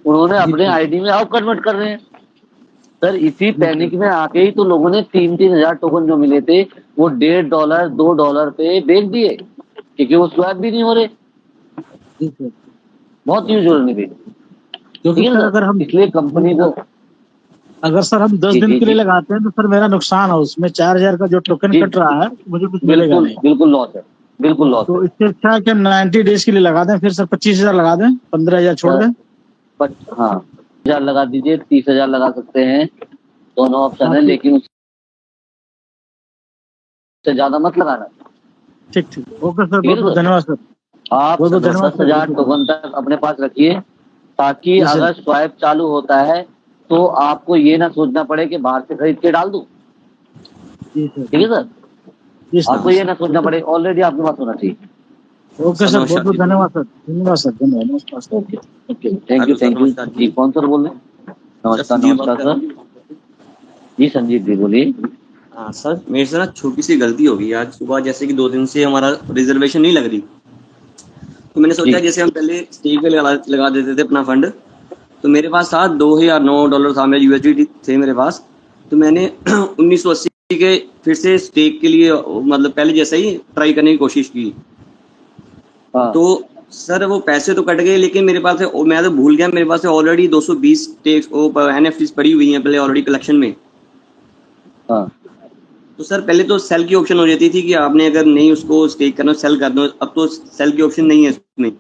उन्होंने जी अपने सर। आईडी में अब कन्वर्ट कर रहे हैं। सर इसी जी सर। पैनिक में आके ही तो लोगों ने 3,000 टोकन जो मिले थे वो $1.5 $2 पे बेच दिए, क्योंकि वो स्वैप भी नहीं हो रहे, जी सर। बहुत यूज हो रही थी। क्योंकि ठीक है सर ना सर, इसलिए कंपनी को अगर सर हम 10 जी दिन जी के लिए जी लगाते हैं तो सर मेरा नुकसान है, उसमें 4,000 का जो टोकन जी कट रहा है मुझे कुछ मिलेगा बिल्कुल नहीं। बिल्कुल लॉस है, बिल्कुल लॉस तो है इससे अच्छा है कि 90 डेज के लिए लगा दें, फिर सर 25,000 लगा दें, 15,000 छोड़ दें। बट हाँ, 1,000 लगा दीजिए, 30,000 लगा सकते हैं, दोनों ऑप्शन हाँ है, तो लेकिन उससे ज्यादा मत लगाना। ठीक ठीक, ओके सर, ठीक बहुत है बहुत सर, धन्यवाद सर। आप बहुत बहुत धन्यवाद सर। 10,000 टोकन तक अपने पास रखिए, ताकि जी सर। अगर स्वाइप चालू होता है तो आपको ये ना सोचना पड़े कि बाहर से खरीद के डाल दूं। जी सर। ठीक है सर, जी सर। आपको ये ना सोचना पड़े, ऑलरेडी आपके पास होना चाहिए। ओके सर, बहुत बहुत धन्यवाद सर। धन्यवाद सर, धन्यवाद। नमस्कार sir. Okay okay, thank you जी। कौन सर बोल रहे हैं? नमस्कार नमस्कार सर। जी संजीव जी बोलिए। हाँ सर, मेरे से ना छोटी सी गलती हो गई आज सुबह, जैसे कि 2 दिन से हमारा रिजर्वेशन नहीं लग रही, तो मैंने सोचा जी जैसे हम पहले स्टेक पे लगा देते थे अपना फंड, तो मेरे पास था $2,009 था, मेरे यूएसडी थे मेरे पास, तो मैंने 1980 के फिर से स्टेक के लिए मतलब पहले जैसा ही ट्राई करने की कोशिश की। हाँ तो सर वो पैसे तो कट गए, लेकिन मेरे पास मैं तो भूल गया, मेरे पास ऑलरेडी 220 स्टेक्स एनएफटीज पड़ी हुई हैं पहले ऑलरेडी कलेक्शन में। हाँ तो सर पहले तो सेल की ऑप्शन हो जाती थी कि आपने अगर नहीं उसको स्टेक करना सेल कर दो, अब तो सेल की ऑप्शन नहीं है इसमें,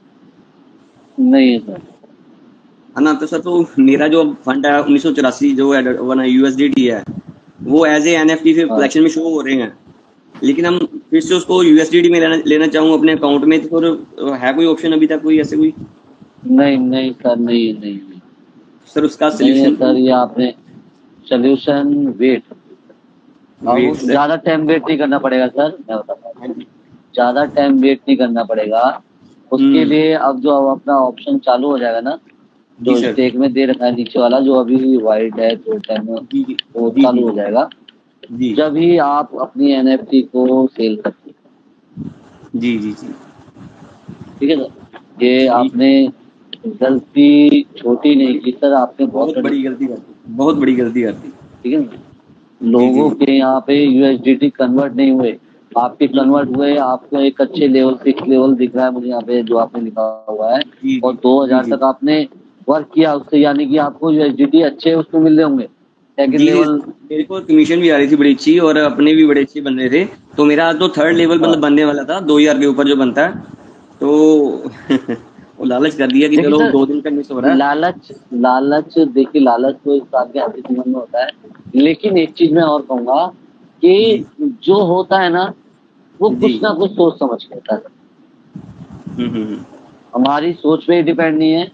नहीं है सर। है ना। तो सर तो मेरा जो फंड है 1984 जो यूएसडीटी है, वो एज ए एनएफटी फिर कलेक्शन में शो हो रहे हैं, लेकिन हम फिर से उसको यूएसडीटी में लेना चाहूँ अपने अकाउंट में, तो फिर है कोई ऑप्शन अभी तक कोई ऐसे कोई? नहीं नहीं सर, नहीं नहीं सर उसका नहीं है सोल्यूशन सर, ये आपने सोल्यूशन वेट। अब वेट सर। ज्यादा टाइम वेट नहीं करना पड़ेगा सर, मैं बताता हूँ। ज्यादा टाइम वेट नहीं करना पड़ेगा उसके लिए। अब जो अपना ऑप्शन चालू हो जाएगा ना, जो जी सर। स्टेक में दे रखा है नीचे वाला, जो अभी वाइट है थोड़े टाइम में जी जी वो जी चालू जी हो जाएगा जी जब ही आप अपनी एनएफटी को सेल करते हैं। जी जी जी ठीक है सर, ये आपने गलती छोटी नहीं की सर, आपने बहुत बहुत बड़ी गलती करती, बहुत बड़ी गलती करती। ठीक है ना, लोगों के यहाँ पे यूएसडीटी कन्वर्ट नहीं हुए, आपके कन्वर्ट हुए। आपको एक अच्छे लेवल 6 लेवल दिख रहा है मुझे यहाँ पे जो आपने लिखा हुआ है, जी और जी 2000 जी तक आपने वर्क किया उससे, यानी कि आपको यूएसडीटी अच्छे उसमें मिल रहे होंगे सेकंड जी जी लेवल। मेरे को कमीशन भी आ रही थी बड़ी अच्छी, और अपने भी बड़े अच्छे बन रहे थे। तो मेरा तो थर्ड लेवल मतलब बनने वाला था 2000 के ऊपर जो बनता है, तो वो लालच कर दिया कि देखिए चलो सर, 2 दिन का मिस हो रहा है। लालच देखिए, लालच तो इस बात के हर किसी मन में होता है, लेकिन एक चीज मैं और कहूंगा जी कि जो होता है ना वो जी कुछ ना कुछ सोच समझ के होता है। हम्म। हमारी सोच पे ही डिपेंड नहीं है।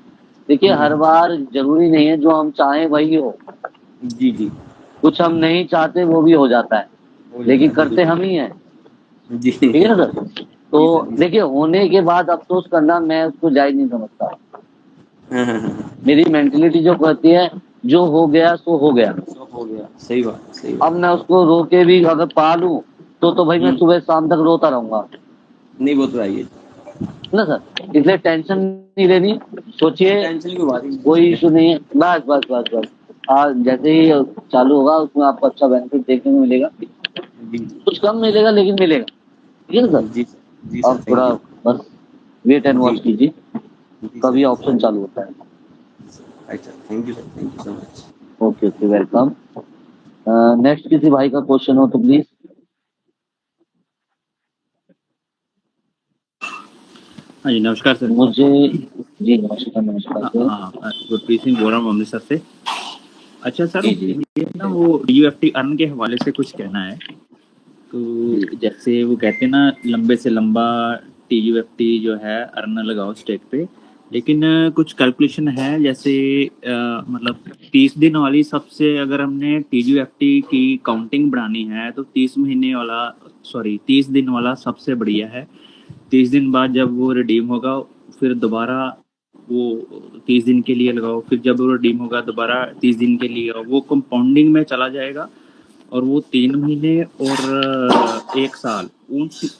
देखिए हर बार जरूरी नहीं है जो हम चाहें वही हो, जी जी कुछ हम नहीं चाहते वो भी हो जाता है, हो जाता लेकिन है करते बिल्कुल। हम ही हैं। जी ठीक है ना सर? तो जी सर जी देखिए होने के बाद अफसोस करना मैं उसको जायज नहीं समझता। हाँ। मेरी मेंटेलिटी जो कहती है जो हो गया सो हो गया। सब हो गया, सही बात सही अब बात। मैं उसको रो के भी अगर पा लूं तो भाई मैं हम्म, सुबह शाम तक रोता रहूंगा नहीं वो तो आइए, ना सर, इसलिए टेंशन नहीं लेनी। सोचिए टेंशन की बात ही कोई इशू नहीं है, बस बस बस बस। जैसे ही चालू होगा उसमें आपको अच्छा बेनिफिट देखने को मिलेगा, जी जी कुछ कम मिलेगा लेकिन मिलेगा। ठीक है ना जी सर? सर अब थैंक थोड़ा यू। बस वेट एंड जी वॉच कीजिए, जी कभी सर ऑप्शन चालू होता है। अच्छा thank you sir, thank you so much. Okay okay, welcome. Next किसी भाई का क्वेश्चन हो तो प्लीज। हाँ जी नमस्कार सर। मुझे जी नमस्कार नमस्कार सर। हाँ गुरप्रीत सिंह बोल रहा हूँ अमृतसर से। अच्छा सर, जी जी ये ना वो यूएफटी अर्न के हवाले से कुछ कहना है। तो जैसे वो कहते हैं ना, लंबे से लंबा टीयूएफटी जो है अर्न लगाओ स्टेक पे, लेकिन कुछ कैलकुलेशन है जैसे मतलब 30 दिन वाली सबसे, अगर हमने टीयूएफटी की काउंटिंग बढ़ानी है तो 30 दिन वाला सबसे बढ़िया है। 30 दिन बाद जब वो रिडीम होगा फिर दोबारा वो 30 दिन के लिए लगाओ, फिर जब वो रिडीम होगा दोबारा 30 दिन के लिए, वो कंपाउंडिंग में चला जाएगा और वो 3 महीने और 1 साल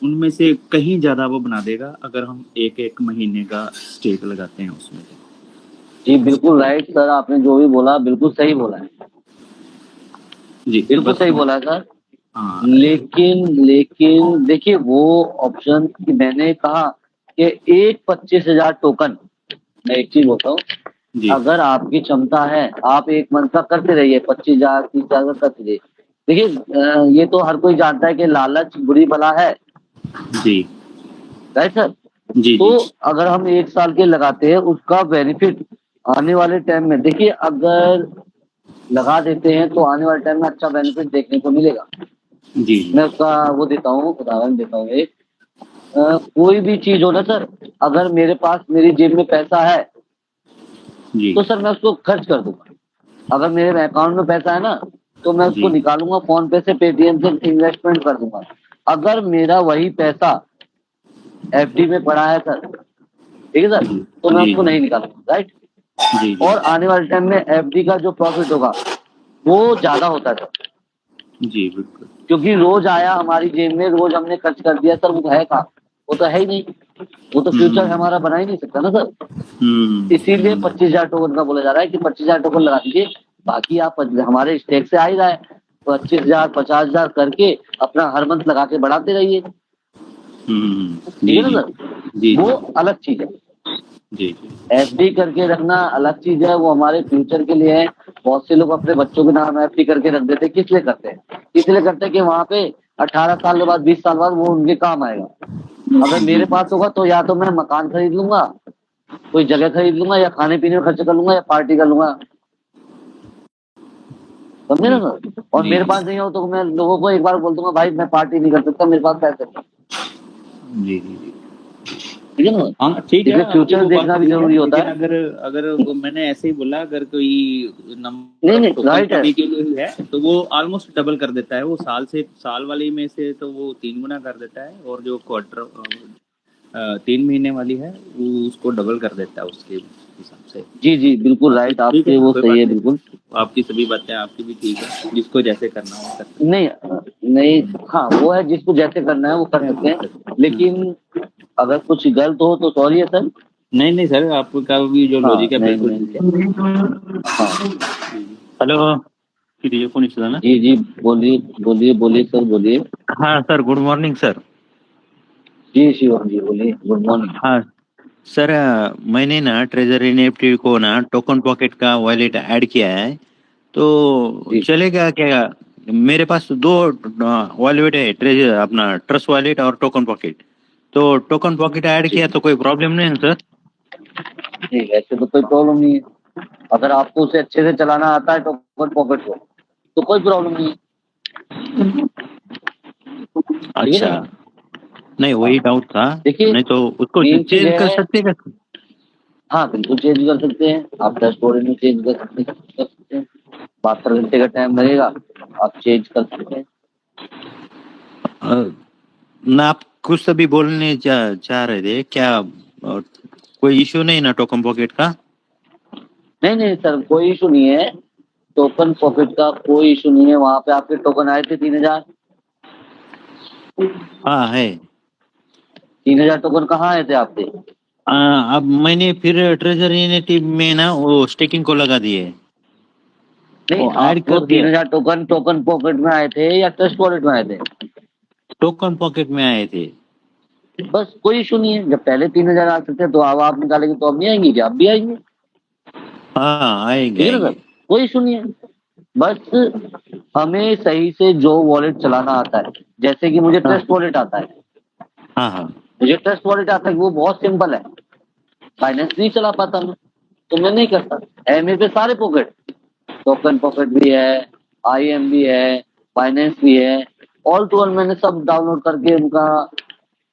उनमें से कहीं ज्यादा वो बना देगा अगर हम एक एक महीने का स्टेक लगाते हैं उसमें। जी बिल्कुल राइट सर, आपने जो भी बोला बिल्कुल सही बोला है, जी बिल्कुल बस सही बोला है सर। हाँ लेकिन देखिए वो ऑप्शन की मैंने कहा कि एक 25,000 टोकन, मैं एक चीज बोलता हूँ, जी अगर आपकी क्षमता है आप एक मंथ का करते रहिए, 25,000 30,000 का करते रहिए। देखिए ये तो हर कोई जानता है कि लालच बुरी बला है, जी राइट सर? जी तो जी अगर हम 1 साल के लगाते हैं उसका बेनिफिट आने वाले टाइम में, देखिए अगर लगा देते हैं तो आने वाले टाइम में अच्छा बेनिफिट देखने को मिलेगा। जी मैं उसका वो देता हूँ, उदाहरण देता हूँ एक। कोई भी चीज हो ना सर, अगर मेरे पास मेरी जेब में पैसा है जी तो सर मैं उसको खर्च कर दूंगा। अगर मेरे अकाउंट में पैसा है ना तो मैं उसको जी निकालूंगा, फोन पे से पेटीएम से इन्वेस्टमेंट कर दूंगा। अगर मेरा वही पैसा एफडी में पड़ा है सर, ठीक है सर, तो मैं जी उसको नहीं निकालूंगा, राइट? जी जी और आने वाले टाइम में एफडी का जो प्रॉफिट होगा वो ज्यादा होता है सर, जी बिल्कुल। क्योंकि रोज आया हमारी जेब में, रोज हमने खर्च कर दिया सर, वो है कहाँ? वो तो है ही नहीं, वो तो फ्यूचर हमारा बना ही नहीं सकता ना सर। इसीलिए 25,000 टोकन का बोला जा रहा है कि 25,000 टोकन लगा दीजिए, बाकी आप हमारे स्टेक से आ ही रहा है, 25,000 50,000 करके अपना हर मंथ लगा के बढ़ाते रहिए। ठीक जी है ना जी सर? जी वो अलग चीज है, जी एफडी करके रखना अलग चीज है, वो हमारे फ्यूचर के लिए है। बहुत से लोग अपने बच्चों के नाम एफडी करके रख देते हैं, किस लिए करते हैं? इसलिए करते हैं कि वहां पे 18 साल के बाद 20 साल बाद वो उनके काम आएगा। अगर मेरे पास होगा तो या तो मैं मकान खरीद लूंगा, कोई जगह खरीद लूंगा, या खाने पीने में खर्च कर लूंगा, या पार्टी कर लूंगा, समझे ना सर? और जी मेरे पास नहीं हो तो मैं लोगों को एक बार बोल दूंगा भाई मैं पार्टी नहीं कर सकता, मेरे पास पैसे नहीं। जी जी जी ठीक है ना। हाँ ठीक है, इसलिए आपकी फ्यूचर वो बात देखना भी ठीक है, जरूरी होता लेकिन है। अगर अगर वो मैंने ऐसे ही बोला, अगर कोई नंबर नहीं ऑफ नहीं टोकन राइट है। अभी के लिए ही है तो वो ऑलमोस्ट डबल कर देता है। वो साल वाली में से तो वो 3 गुना कर देता है, और जो क्वार्टर 3 महीने वाली है वो उसको डबल कर देता है उसके हिसाब से। जी जी बिल्कुल बाकी राइट, ठीक है, आपके वो कोई सही बात है नहीं, बिल्कुल। आपकी सभी बातें आपकी भी ठीक है, जिसको जैसे करना हो कर सकते नहीं नहीं, हाँ वो है, जिसको जैसे करना है वो कर सकते हैं, लेकिन अगर कुछ गलत हो तो सॉरी है सर। नहीं नहीं सर, आपका भी जो हाँ लॉजिक है नहीं बिल्कुल नहीं, ठीक है। हाँ హలో ఇది ఫోన్ ఇస్తుందా? जी जी बोलिए बोलिए बोलिए सर बोलिए। हाँ सर, गुड मॉर्निंग सर। जी शिवम जी बोलिए, गुड मॉर्निंग। हाँ सर, मैंने ना ट्रेजरी निफ्टी को ना टोकन पॉकेट का वॉलेट ऐड किया है, तो जी चलेगा क्या? मेरे पास 2 वॉलेट है, ट्रेजर अपना ट्रस्ट वॉलेट और टोकन पॉकेट। तो टोकन पॉकेट ऐड जी किया तो कोई प्रॉब्लम नहीं है सर? ठीक है, ऐसे तो कोई प्रॉब्लम नहीं है। अगर आपको उसे अच्छे से चलाना आता है टोकन पॉकेट को तो कोई प्रॉब्लम नहीं है। ठीक है अच्छा, ना। नहीं हाँ वही डाउट था, देखिए नहीं तो उसको मेन चीज चेंज कर है, सकते हैं क्या? हाँ बिल्कुल चेंज कर सकते हैं आप, डैशबोर्ड में चेंज कर सकते हैं। 72 घंटे का टाइम लगेगा, आप चेंज कर सकते हैं। ना आप कुछ अभी बोलने चाह रहे थे क्या? कोई इश्यू नहीं ना टोकन पॉकेट का? नहीं नहीं सर कोई इशू नहीं है, टोकन पॉकेट का कोई इशू नहीं है। वहां पे आपके टोकन आए थे 3000। हाँ है। 3000 टोकन कहाँ आए थे आपके? अब मैंने फिर ट्रेजरी यूनिटी में ना वो स्टेकिंग को लगा दिए, नहीं वो ऐड आपको कर दिया। 3000 टोकन टोकन पॉकेट में आए थे या ट्रस्ट वॉलेट में आए थे? टोकन पॉकेट में आए थे। बस कोई इशू नहीं है, जब पहले 3000 आ सकते हैं तो अब आप निकालेंगे तो अब नहीं आएंगे क्या? अब भी आएंगे। हाँ आएंगे ठीक है ना आएंगे। सर, कोई इशू नहीं है। बस हमें सही से जो वॉलेट चलाना आता है, जैसे कि मुझे हाँ ट्रस्ट वॉलेट आता है। हाँ हाँ मुझे ट्रस्ट वॉलेट आता है, वो बहुत सिंपल है। फाइनेंस नहीं चला पाता मैं, तो मैं नहीं करता। है मेरे पे सारे पॉकेट, टोकन पॉकेट भी है, आईएम भी है, फाइनेंस भी है, ऑल टू ऑल मैंने सब डाउनलोड करके उनका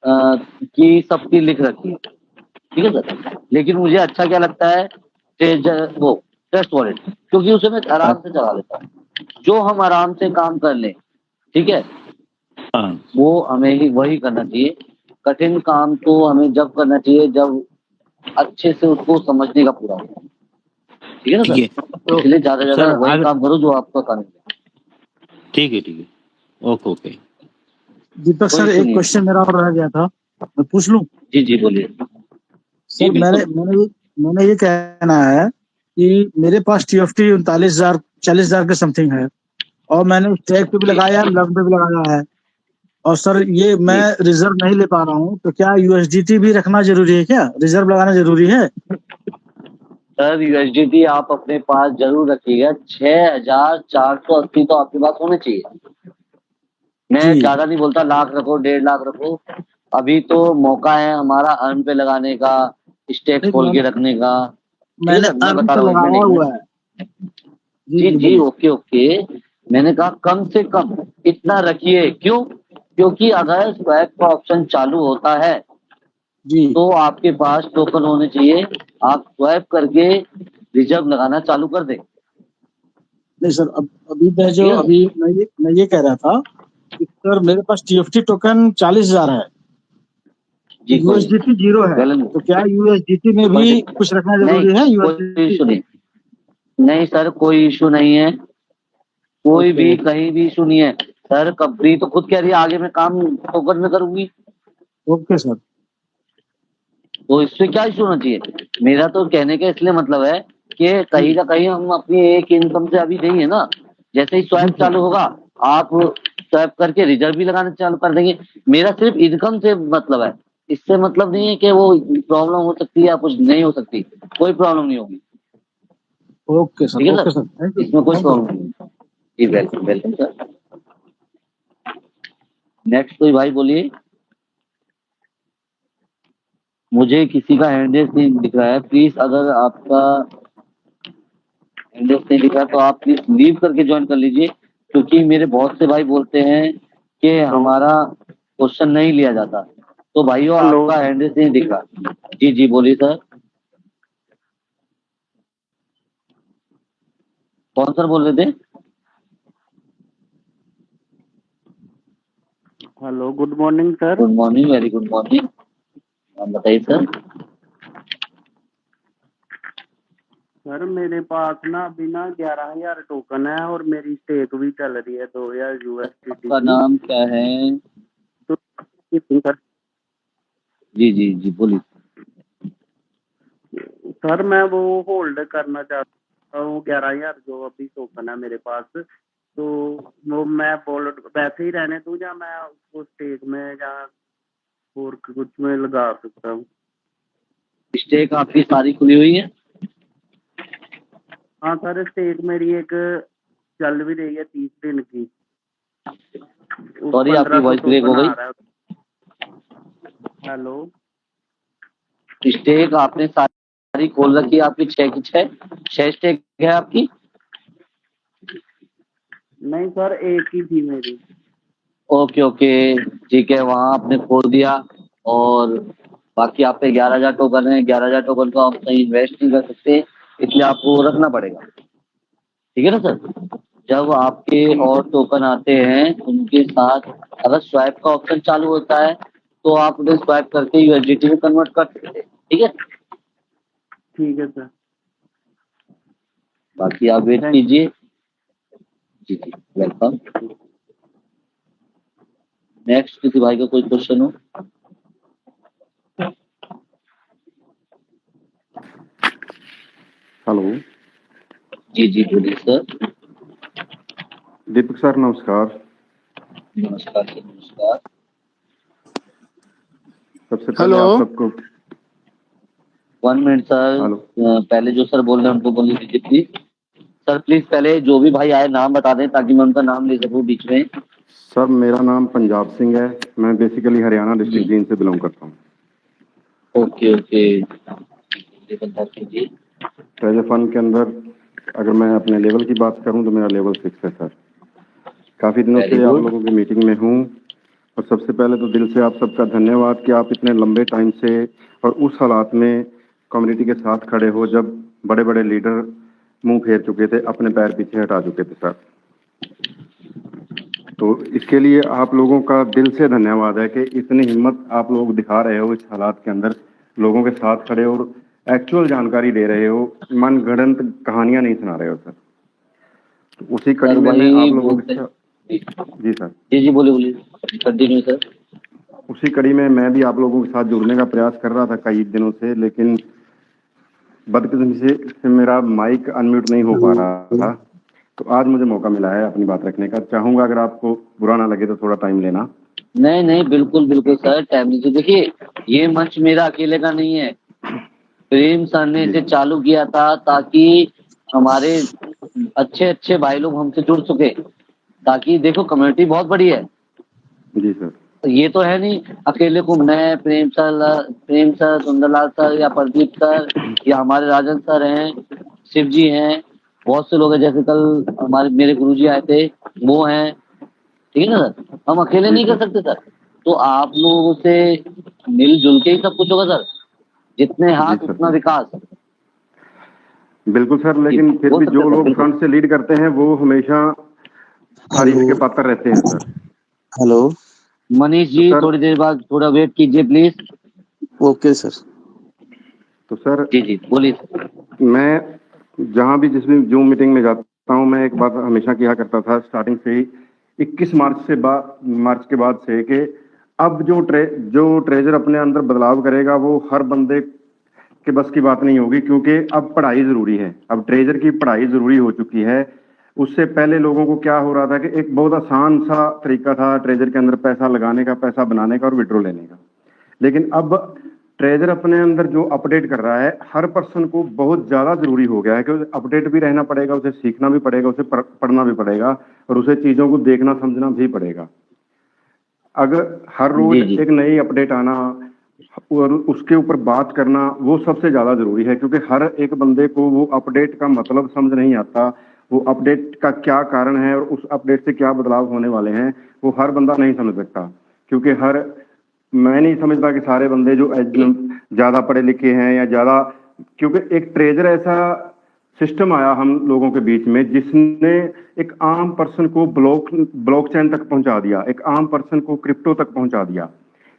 की सबकी लिख रखी है। ठीक है सर, लेकिन मुझे अच्छा क्या लगता है, वो ट्रस्ट वॉलेट, क्योंकि उसे मैं आराम से चला लेता हूँ। जो हम आराम से काम कर लें, ठीक है, हाँ वो हमें ही वही करना चाहिए। कठिन काम तो हमें जब करना चाहिए जब अच्छे से उसको समझने का पूरा हो। ठीक है ना ठीक सर, है। तो इसलिए ज्यादा ज्यादा सर वही काम करो जो आपका काम है। ठीक है, ओके ओके। दीपक कोई सर, इशू एक नहीं है। क्वेश्चन मेरा और रह गया था, मैं पूछ लूं? जी जी बोलिए। जी सर मैंने बिल्कुल। मैंने ये कहना है कि मेरे पास TFT 39,000 40,000 के समथिंग है, और मैंने स्टैक पे भी लगाया है, लग पे भी लगाया है, और सर ये मैं जी रिजर्व नहीं ले पा रहा हूँ, तो क्या USDT भी रखना जरूरी है? क्या रिजर्व लगाना जरूरी है? सर यूएसडीटी आप अपने पास जरूर रखिएगा। 6480 तो आपके पास होने चाहिए। मैं जी ज्यादा नहीं बोलता, लाख रखो, 1.5 लाख रखो। अभी तो मौका है हमारा अर्न पे लगाने का, स्टेक नहीं, खोल के रखने का। ठीक है मैंने सर, मैं अर्न बता पे रहा हूँ 1 मिनट लगाया 1 हुआ मिनट। है। जी जी जी जी बोलिए। ओके ओके, मैंने कहा कम से कम इतना रखिए। क्यों? क्योंकि अगर स्वैप का ऑप्शन चालू होता है जी तो आपके पास टोकन होने चाहिए, आप स्वैप करके रिजर्व लगाना चालू कर दें। नहीं सर, अभी ठीक है ना? मैं ये कह रहा था कि सर मेरे पास TFT टोकन 40,000 है, जी कोई USDT 0 है, गलत तो क्या USDT में कोई भी दिक्कत कुछ रखना नहीं, जरूरी है? कोई USDT? इशू नहीं। नहीं सर कोई इशू नहीं है, कोई ओके भी कहीं भी इशू नहीं है। सर कंपनी तो खुद कह रही है आगे मैं काम टोकन में करूंगी, ओके सर। तो इससे क्या इशू होना चाहिए? मेरा तो कहने का इसलिए मतलब है कि कहीं ना कहीं हम अपनी एक इनकम से अभी देंगे ना। जैसे ही जी स्वैप सर। चालू होगा, आप स्वैप करके रिजर्व भी लगाना चालू कर देंगे। मेरा सिर्फ इनकम से मतलब है, इससे मतलब नहीं है कि वो प्रॉब्लम हो सकती है या कुछ नहीं हो सकती। कोई प्रॉब्लम नहीं होगी। ओके ठीक है सर सर, थैंक यू इसमें कोई थैंक यू। प्रॉब्लम नहीं। जी वेलकम वेलकम सर। नेक्स्ट कोई भाई बोलिए। मुझे किसी का हैंडल्स नहीं दिख रहा है, प्लीज अगर आपका हैंडल्स नहीं दिख रहा तो आप प्लीज लीव करके ज्वाइन कर लीजिए, क्योंकि मेरे बहुत से भाई बोलते हैं कि हमारा क्वेश्चन नहीं लिया जाता। तो भाइयों आपका हैंड नहीं दिख रहा। जी जी बोलिए सर। कौन सर बोल रहे थे? Hello, good morning sir. Good morning, very good morning. आप बताइए सर। सर मेरे पास ना अभी ना 11,000 टोकन है और मेरी स्टेक भी चल रही है 2,000 USDT आपका की। नाम क्या है? तो सर जी जी जी बोलिए। सर मैं वो होल्ड करना चाहता हूँ 11,000 जो अभी टोकन है मेरे पास, तो वो मैं वॉलेट वैसे ही रहने दूँ या मैं उसको स्टेक में या और कुछ में लगा सकता हूँ? स्टेक आपकी सारी खुली हुई है? हाँ सर, स्टेक मेरी एक चल भी रही है 30 दिन की। सॉरी आपकी वॉइस ब्रेक हो गई। हेलो, स्टेक आपने सारी खोल रखी है आपकी? 6 की 6 स्टेक है आपकी? नहीं सर, एक ही थी मेरी। ओके ओके ठीक है, वहाँ आपने खोल दिया और बाकी आप पे 11,000 टोकन है। 11,000 टोकन को आप कहीं इन्वेस्ट नहीं कर सकते, इसलिए आपको रखना पड़ेगा। ठीक है ना सर? जब आपके और टोकन आते हैं उनके साथ अगर स्वैप का ऑप्शन चालू होता है तो आप उन्हें स्वैप करके USDT में कन्वर्ट कर सकते हैं। ठीक है? ठीक है सर। बाकी आप वेट कीजिए। जी जी वेलकम। नेक्स्ट किसी भाई का कोई क्वेश्चन हो? हेलो। जी जी बोलिए सर। दीपक सर नमस्कार। नमस्कार सर नमस्कार। सबसे पहले आप सबको 1 मिनट सर। पहले जो सर बोल रहे हैं उनको बोलने दीजिए प्लीज। सर प्लीज पहले जो भी भाई आए नाम बता दें ताकि मैं उनका नाम ले सकूं बीच में। सर मेरा नाम पंजाब सिंह है, मैं बेसिकली हरियाणा डिस्ट्रिक्ट जींद से बिलोंग करता हूँ। Okay okay Punjab Singh ji. Treasure fund के अंदर अगर मैं अपने लेवल की बात करूं तो मेरा लेवल 6 है सर। काफ़ी दिनों से आप लोगों की मीटिंग में हूं और सबसे पहले तो दिल से आप सबका धन्यवाद कि आप इतने लंबे टाइम से और उस हालात में कम्युनिटी के साथ खड़े हो जब बड़े बड़े लीडर मुंह फेर चुके थे, अपने पैर पीछे हटा चुके थे सर। तो इसके लिए आप लोगों का दिल से धन्यवाद है कि इतनी हिम्मत आप लोग दिखा रहे हो इस हालात के अंदर, लोगों के साथ खड़े और एक्चुअल जानकारी दे रहे हो, मन गढ़ंत कहानियां नहीं सुना रहे हो सर। तो उसी कड़ी में मैं आप लोगों के साथ जी सर जी बोलिए कंटिन्यू सर। उसी कड़ी में मैं भी आप लोगों के साथ जुड़ने का प्रयास कर रहा था कई दिनों से, लेकिन बदकिस्मती से मेरा माइक अनम्यूट नहीं हो पा रहा था। तो आज मुझे मौका मिला है अपनी बात रखने का। चाहूंगा अगर आपको बुरा ना लगे तो थोड़ा टाइम लेना। नहीं नहीं बिल्कुल बिल्कुल सर टाइम लीजिए। देखिए ये मंच मेरा अकेले का नहीं है, प्रेम सर ने इसे चालू किया था ताकि हमारे अच्छे अच्छे भाई लोग हमसे जुड़ सके, ताकि देखो कम्युनिटी बहुत बड़ी है। जी सर। तो ये तो है नहीं अकेले घूमना है। प्रेम सर, सुंदरलाल सर या प्रदीप सर या हमारे राजन सर हैं, शिव जी हैं, बहुत से लोग हैं। जैसे कल हमारे मेरे गुरुजी आए थे वो हैं। ठीक है ना सर? हम अकेले नहीं कर सकते सर। तो आप लोगों से मिलजुल के ही सब कुछ होगा सर। जितने हाथ उतना विकास। बिल्कुल सर, लेकिन फिर भी जो लोग फ्रंट से लीड करते हैं वो हमेशा तारीफ के पात्र रहते हैं सर। हेलो मनीष जी थोड़ी देर बाद थोड़ा वेट कीजिए प्लीज। Okay sir. तो सर जी बोलिए सर। मैं जहां भी जिस भी जूम मीटिंग में जाता हूं मैं एक बात हमेशा किया करता था स्टार्टिंग से ही 21 मार्च के बाद से कि अब जो ट्रेजर अपने अंदर बदलाव करेगा वो हर बंदे के बस की बात नहीं होगी, क्योंकि अब पढ़ाई जरूरी है। अब ट्रेजर की पढ़ाई जरूरी हो चुकी है। उससे पहले लोगों को क्या हो रहा था कि एक बहुत आसान सा तरीका था ट्रेजर के अंदर पैसा लगाने का, पैसा बनाने का और विड्रॉ लेने का। लेकिन अब ट्रेजर अपने अंदर जो अपडेट कर रहा है हर पर्सन को बहुत ज़्यादा जरूरी हो गया है कि उसे अपडेट भी रहना पड़ेगा, उसे सीखना भी पड़ेगा, उसे पढ़ना भी पड़ेगा और उसे चीज़ों को देखना समझना भी पड़ेगा। अगर हर रोज एक नई अपडेट आना और उसके ऊपर बात करना वो सबसे ज़्यादा ज़रूरी है, क्योंकि हर एक बंदे को वो अपडेट का मतलब समझ नहीं आता, वो अपडेट का क्या कारण है और उस अपडेट से क्या बदलाव होने वाले हैं वो हर बंदा नहीं समझ सकता। क्योंकि हर मैं नहीं समझता कि सारे बंदे जो ज्यादा पढ़े लिखे हैं या ज्यादा, क्योंकि एक ट्रेजर ऐसा सिस्टम आया हम लोगों के बीच में जिसने एक आम पर्सन को ब्लॉकचेन तक पहुंचा दिया, एक आम पर्सन को क्रिप्टो तक पहुंचा दिया।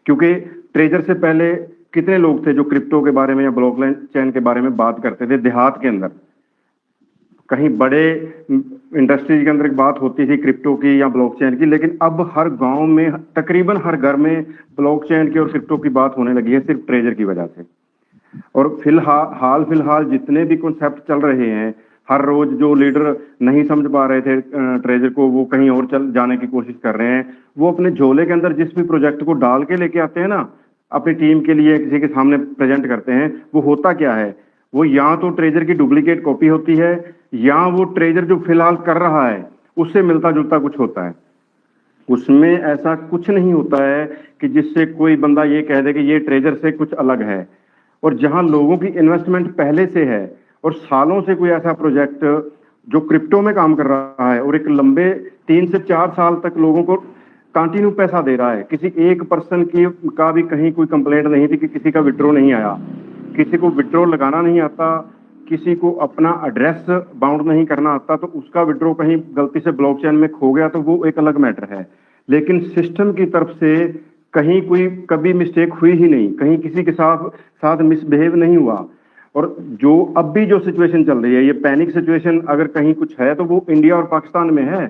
क्योंकि ट्रेजर से पहले कितने लोग थे जो क्रिप्टो के बारे में या ब्लॉकचेन के बारे में बात करते थे देहात के अंदर, कहीं बड़े इंडस्ट्रीज के अंदर बात होती थी क्रिप्टो की या ब्लॉकचेन की, लेकिन अब हर गांव में तकरीबन हर घर में ब्लॉकचेन की और क्रिप्टो की बात होने लगी है सिर्फ ट्रेजर की वजह से। और फिलहाल जितने भी कॉन्सेप्ट चल रहे हैं, हर रोज जो लीडर नहीं समझ पा रहे थे ट्रेजर को, वो कहीं और चल जाने की कोशिश कर रहे हैं। वो अपने झोले के अंदर जिस भी प्रोजेक्ट को डाल के लेके आते हैं ना, अपनी टीम के लिए किसी के सामने प्रेजेंट करते हैं, वो होता क्या है, वो या तो ट्रेजर की डुप्लीकेट कॉपी होती है या वो ट्रेजर जो फिलहाल कर रहा है उससे मिलता जुलता कुछ होता है। उसमें ऐसा कुछ नहीं होता है कि जिससे कोई बंदा ये कह दे कि ये ट्रेजर से कुछ अलग है। और जहां लोगों की इन्वेस्टमेंट पहले से है और सालों से कोई ऐसा प्रोजेक्ट जो क्रिप्टो में काम कर रहा है और एक लंबे 3 से 4 साल तक लोगों को कंटिन्यू पैसा दे रहा है, किसी एक पर्सन की का भी कहीं कोई कंप्लेंट नहीं थी कि किसी का विड्रॉ नहीं आया, किसी को विड्रॉ लगाना नहीं आता, किसी को अपना एड्रेस बाउंड नहीं करना आता, तो उसका विड्रॉ कहीं गलती से ब्लॉकचेन में खो गया तो वो एक अलग मैटर है। लेकिन सिस्टम की तरफ से कहीं कोई कभी मिस्टेक हुई ही नहीं, कहीं किसी के साथ मिसबिहेव नहीं हुआ। और जो अब भी जो सिचुएशन चल रही है, ये पैनिक सिचुएशन अगर कहीं कुछ है तो वो इंडिया और पाकिस्तान में है,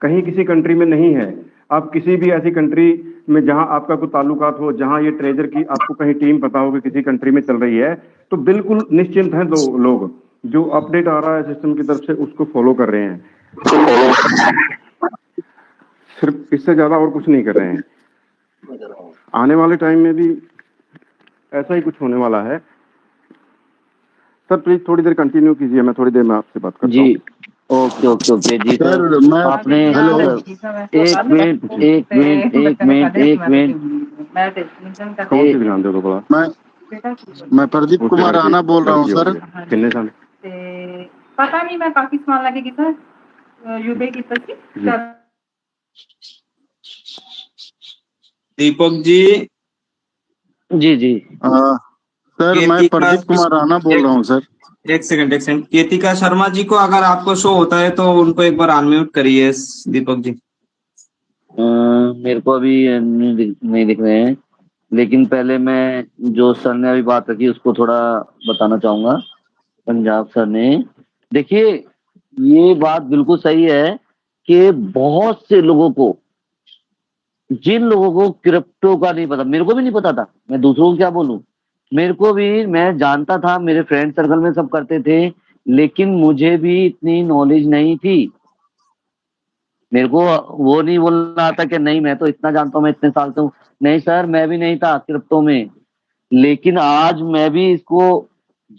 कहीं किसी कंट्री में नहीं है। आप किसी भी ऐसी कंट्री में जहां आपका कोई ताल्लुकात हो, जहां ये ट्रेजर की आपको कहीं टीम पता हो कि किसी कंट्री में चल रही है, तो बिल्कुल निश्चिंत हैं लोग जो अपडेट आ रहा है सिस्टम की तरफ से उसको फॉलो कर रहे हैं, सिर्फ इससे ज्यादा और कुछ नहीं कर रहे हैं। आने वाले टाइम में भी ऐसा ही कुछ होने वाला है। सर प्लीज थोड़ी देर कंटिन्यू कीजिए, मैं थोड़ी देर में आपसे बात करता हूँ। जी ओके जी सर मैं आपने हेलो एक मिनट कौन सी ध्यान दे दो बड़ा। मैं प्रदीप कुमार राणा बोल रहा हूँ सर। कितने साल पता नहीं, मैं काफी साल लगे सर यूपी की दीपक जी। जी सर मैं प्रदीप कुमार राणा बोल रहा हूँ सर। एक सेकंड केतिका शर्मा जी को अगर आपको शो होता है तो उनको एक बार अनम्यूट करिए दीपक जी। मेरे को अभी नहीं दिख रहे हैं, लेकिन पहले मैं जो सर ने अभी बात रखी उसको थोड़ा बताना चाहूंगा। पंजाब सर ने, देखिए ये बात बिल्कुल सही है कि बहुत से लोगों को, जिन लोगों को क्रिप्टो का नहीं पता, मेरे को भी नहीं पता था, मैं दूसरों को क्या बोलूं, मेरे को भी, मैं जानता था, मेरे फ्रेंड सर्कल में सब करते थे, लेकिन मुझे भी इतनी नॉलेज नहीं थी। मेरे को वो नहीं बोलना आता कि नहीं मैं तो इतना जानता हूं, मैं इतने साल से हूं। नहीं सर, मैं भी नहीं था क्रिप्टो में, लेकिन आज मैं भी इसको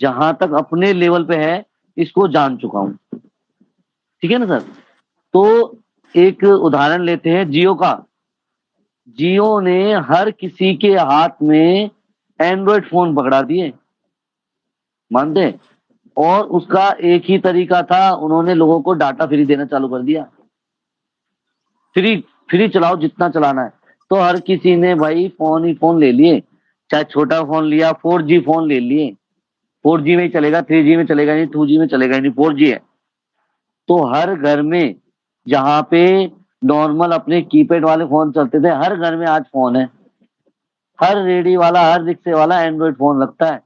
जहां तक अपने लेवल पे है इसको जान चुका हूं। ठीक है ना सर। तो एक उदाहरण लेते हैं जियो का। जियो ने हर किसी के हाथ में एंड्रॉइड फोन पकड़ा दिए, मानते? और उसका एक ही तरीका था, उन्होंने लोगों को डाटा फ्री देना चालू कर दिया। फ्री चलाओ जितना चलाना है। तो हर किसी ने भाई फोन ही फोन ले लिए, चाहे छोटा फोन लिया, 4G फोन ले लिए। 4G में ही चलेगा, 3G में चलेगा नहीं, 2G में चलेगा नहीं, 4G है। तो हर घर में जहां पे नॉर्मल अपने कीपैड वाले फोन चलते थे, हर घर में आज फोन है। हर रेडी वाला, हर रिक्शे वाला एंड्रॉइड फोन रखता है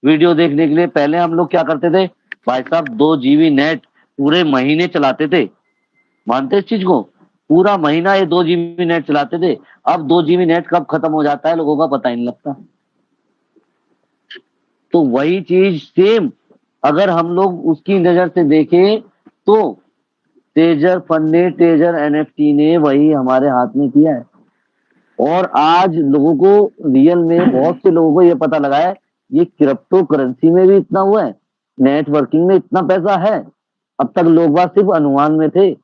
वीडियो देखने के लिए। पहले हम लोग क्या करते थे भाई साहब, 2 GB नेट पूरे महीने चलाते थे, मानते इस चीज को? पूरा महीना ये 2 GB नेट चलाते थे। अब 2 GB नेट कब खत्म हो जाता है लोगों का पता ही नहीं लगता। तो वही चीज सेम अगर हम लोग उसकी नजर से देखें तो ट्रेजर फंड ने, ट्रेजर NFT ने वही हमारे हाथ में किया है। और आज लोगों को रियल में, बहुत से लोगों को ये पता लगा है ये क्रिप्टो करेंसी में भी इतना हुआ है, नेटवर्किंग में इतना पैसा है। अब तक लोग बात सिर्फ अनुमान में थे।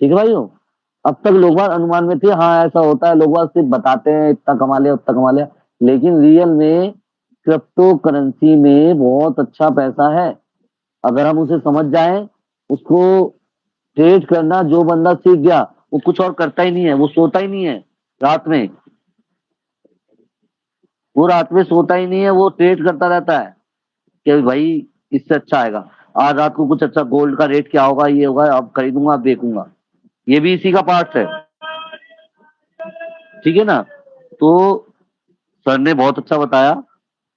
ठीक है भाइयों, अब तक लोग बात अनुमान में थे, हाँ ऐसा होता है, लोग बात सिर्फ बताते हैं इतना कमा लिया उतना कमा लिया, लेकिन रियल में क्रिप्टो करेंसी में बहुत अच्छा पैसा है। अगर हम उसे समझ जाएं, उसको ट्रेड करना, जो बंदा सीख गया वो कुछ और करता ही नहीं है, वो सोता ही नहीं है रात में, वो रात में सोता ही नहीं है, वो ट्रेड करता रहता है कि भाई इससे अच्छा आएगा, आज रात को कुछ अच्छा गोल्ड का रेट क्या होगा, ये होगा, अब खरीदूंगा, अब बेचूंगा। ये भी इसी का पार्ट है, ठीक है ना। तो सर ने बहुत अच्छा बताया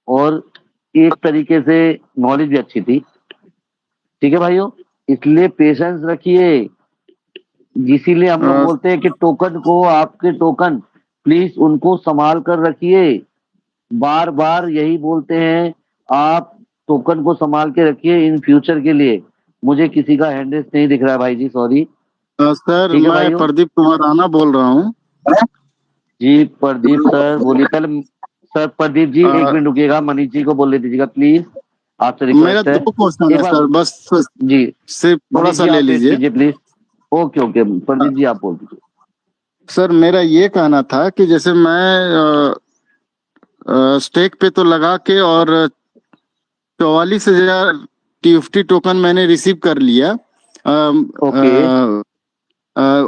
और एक तरीके से नॉलेज भी अच्छी थी, ठीक है भाइयों। इसलिए पेशेंस रखिए, इसीलिए हम लोग बोलते हैं कि टोकन को, आपके टोकन प्लीज उनको संभाल कर रखिए, बार बार यही बोलते हैं, आप टोकन को संभाल के रखिए इन फ्यूचर के लिए। मुझे किसी का हैंडरेस नहीं दिख रहा है भाई जी, सॉरी। सर ठीक है मैं भाइयों, प्रदीप कुमार राणा बोल रहा हूँ। जी प्रदीप सर बोलिए। पहले सर प्रदीप जी एक मिनट रुकिएगा, मनीष जी को बोल दीजिएगा प्लीज, आपसे मेरा रिक्वेस्ट है। 2 क्वेश्चन एक है बार सर, बस जी सिर्फ थोड़ा मनीष सा जी ले आप वेट लीजिए। कीजिए please. Okay okay Pradeep ji आप बोल दीजिए। सर मेरा ये कहना था कि जैसे मैं स्टेक पे तो लगा के और 44,000 TFT टोकन मैंने रिसीव कर लिया। ओके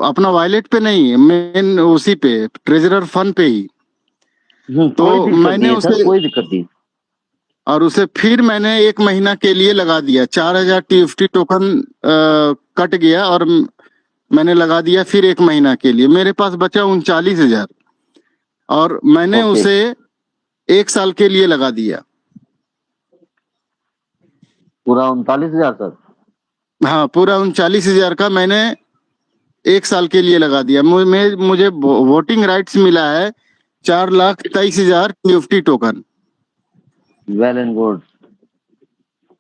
अपना वॉलेट पे नहीं, मेन उसी पे ट्रेजरर फंड पे ही। तो कोई दिक्कत मैंने नहीं है सर, उसे कोई दिक्कत नहीं। और उसे फिर मैंने 1 महीना के लिए लगा दिया। 4,000 TFT टोकन कट गया और मैंने लगा दिया फिर 1 महीना के लिए। मेरे पास बचा 39,000 और मैंने ओके उसे 1 साल के लिए लगा दिया। पूरा 39,000 सर? हाँ, पूरा 39,000 का मैंने 1 साल के लिए लगा दिया। मुझे वोटिंग राइट्स मिला है 4,23,000 TFT token. Well and good,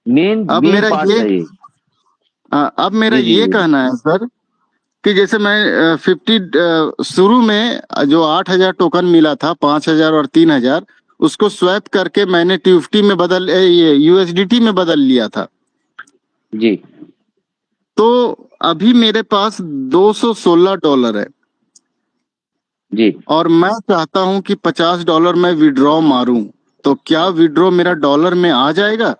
main अब मेन मेरा पार्ट ये है ये। अब मेरा जी जी ये जी कहना है सर कि जैसे मैं 50 शुरू में जो 8,000 टोकन मिला था, 5,000 और 3,000, उसको स्वैप करके मैंने TFT में बदल ये USDT में बदल लिया था जी। तो अभी मेरे पास $216 है जी और मैं चाहता हूं कि $50 मैं विड्रॉ मारूं, तो क्या विड्रॉ मेरा डॉलर में आ जाएगा?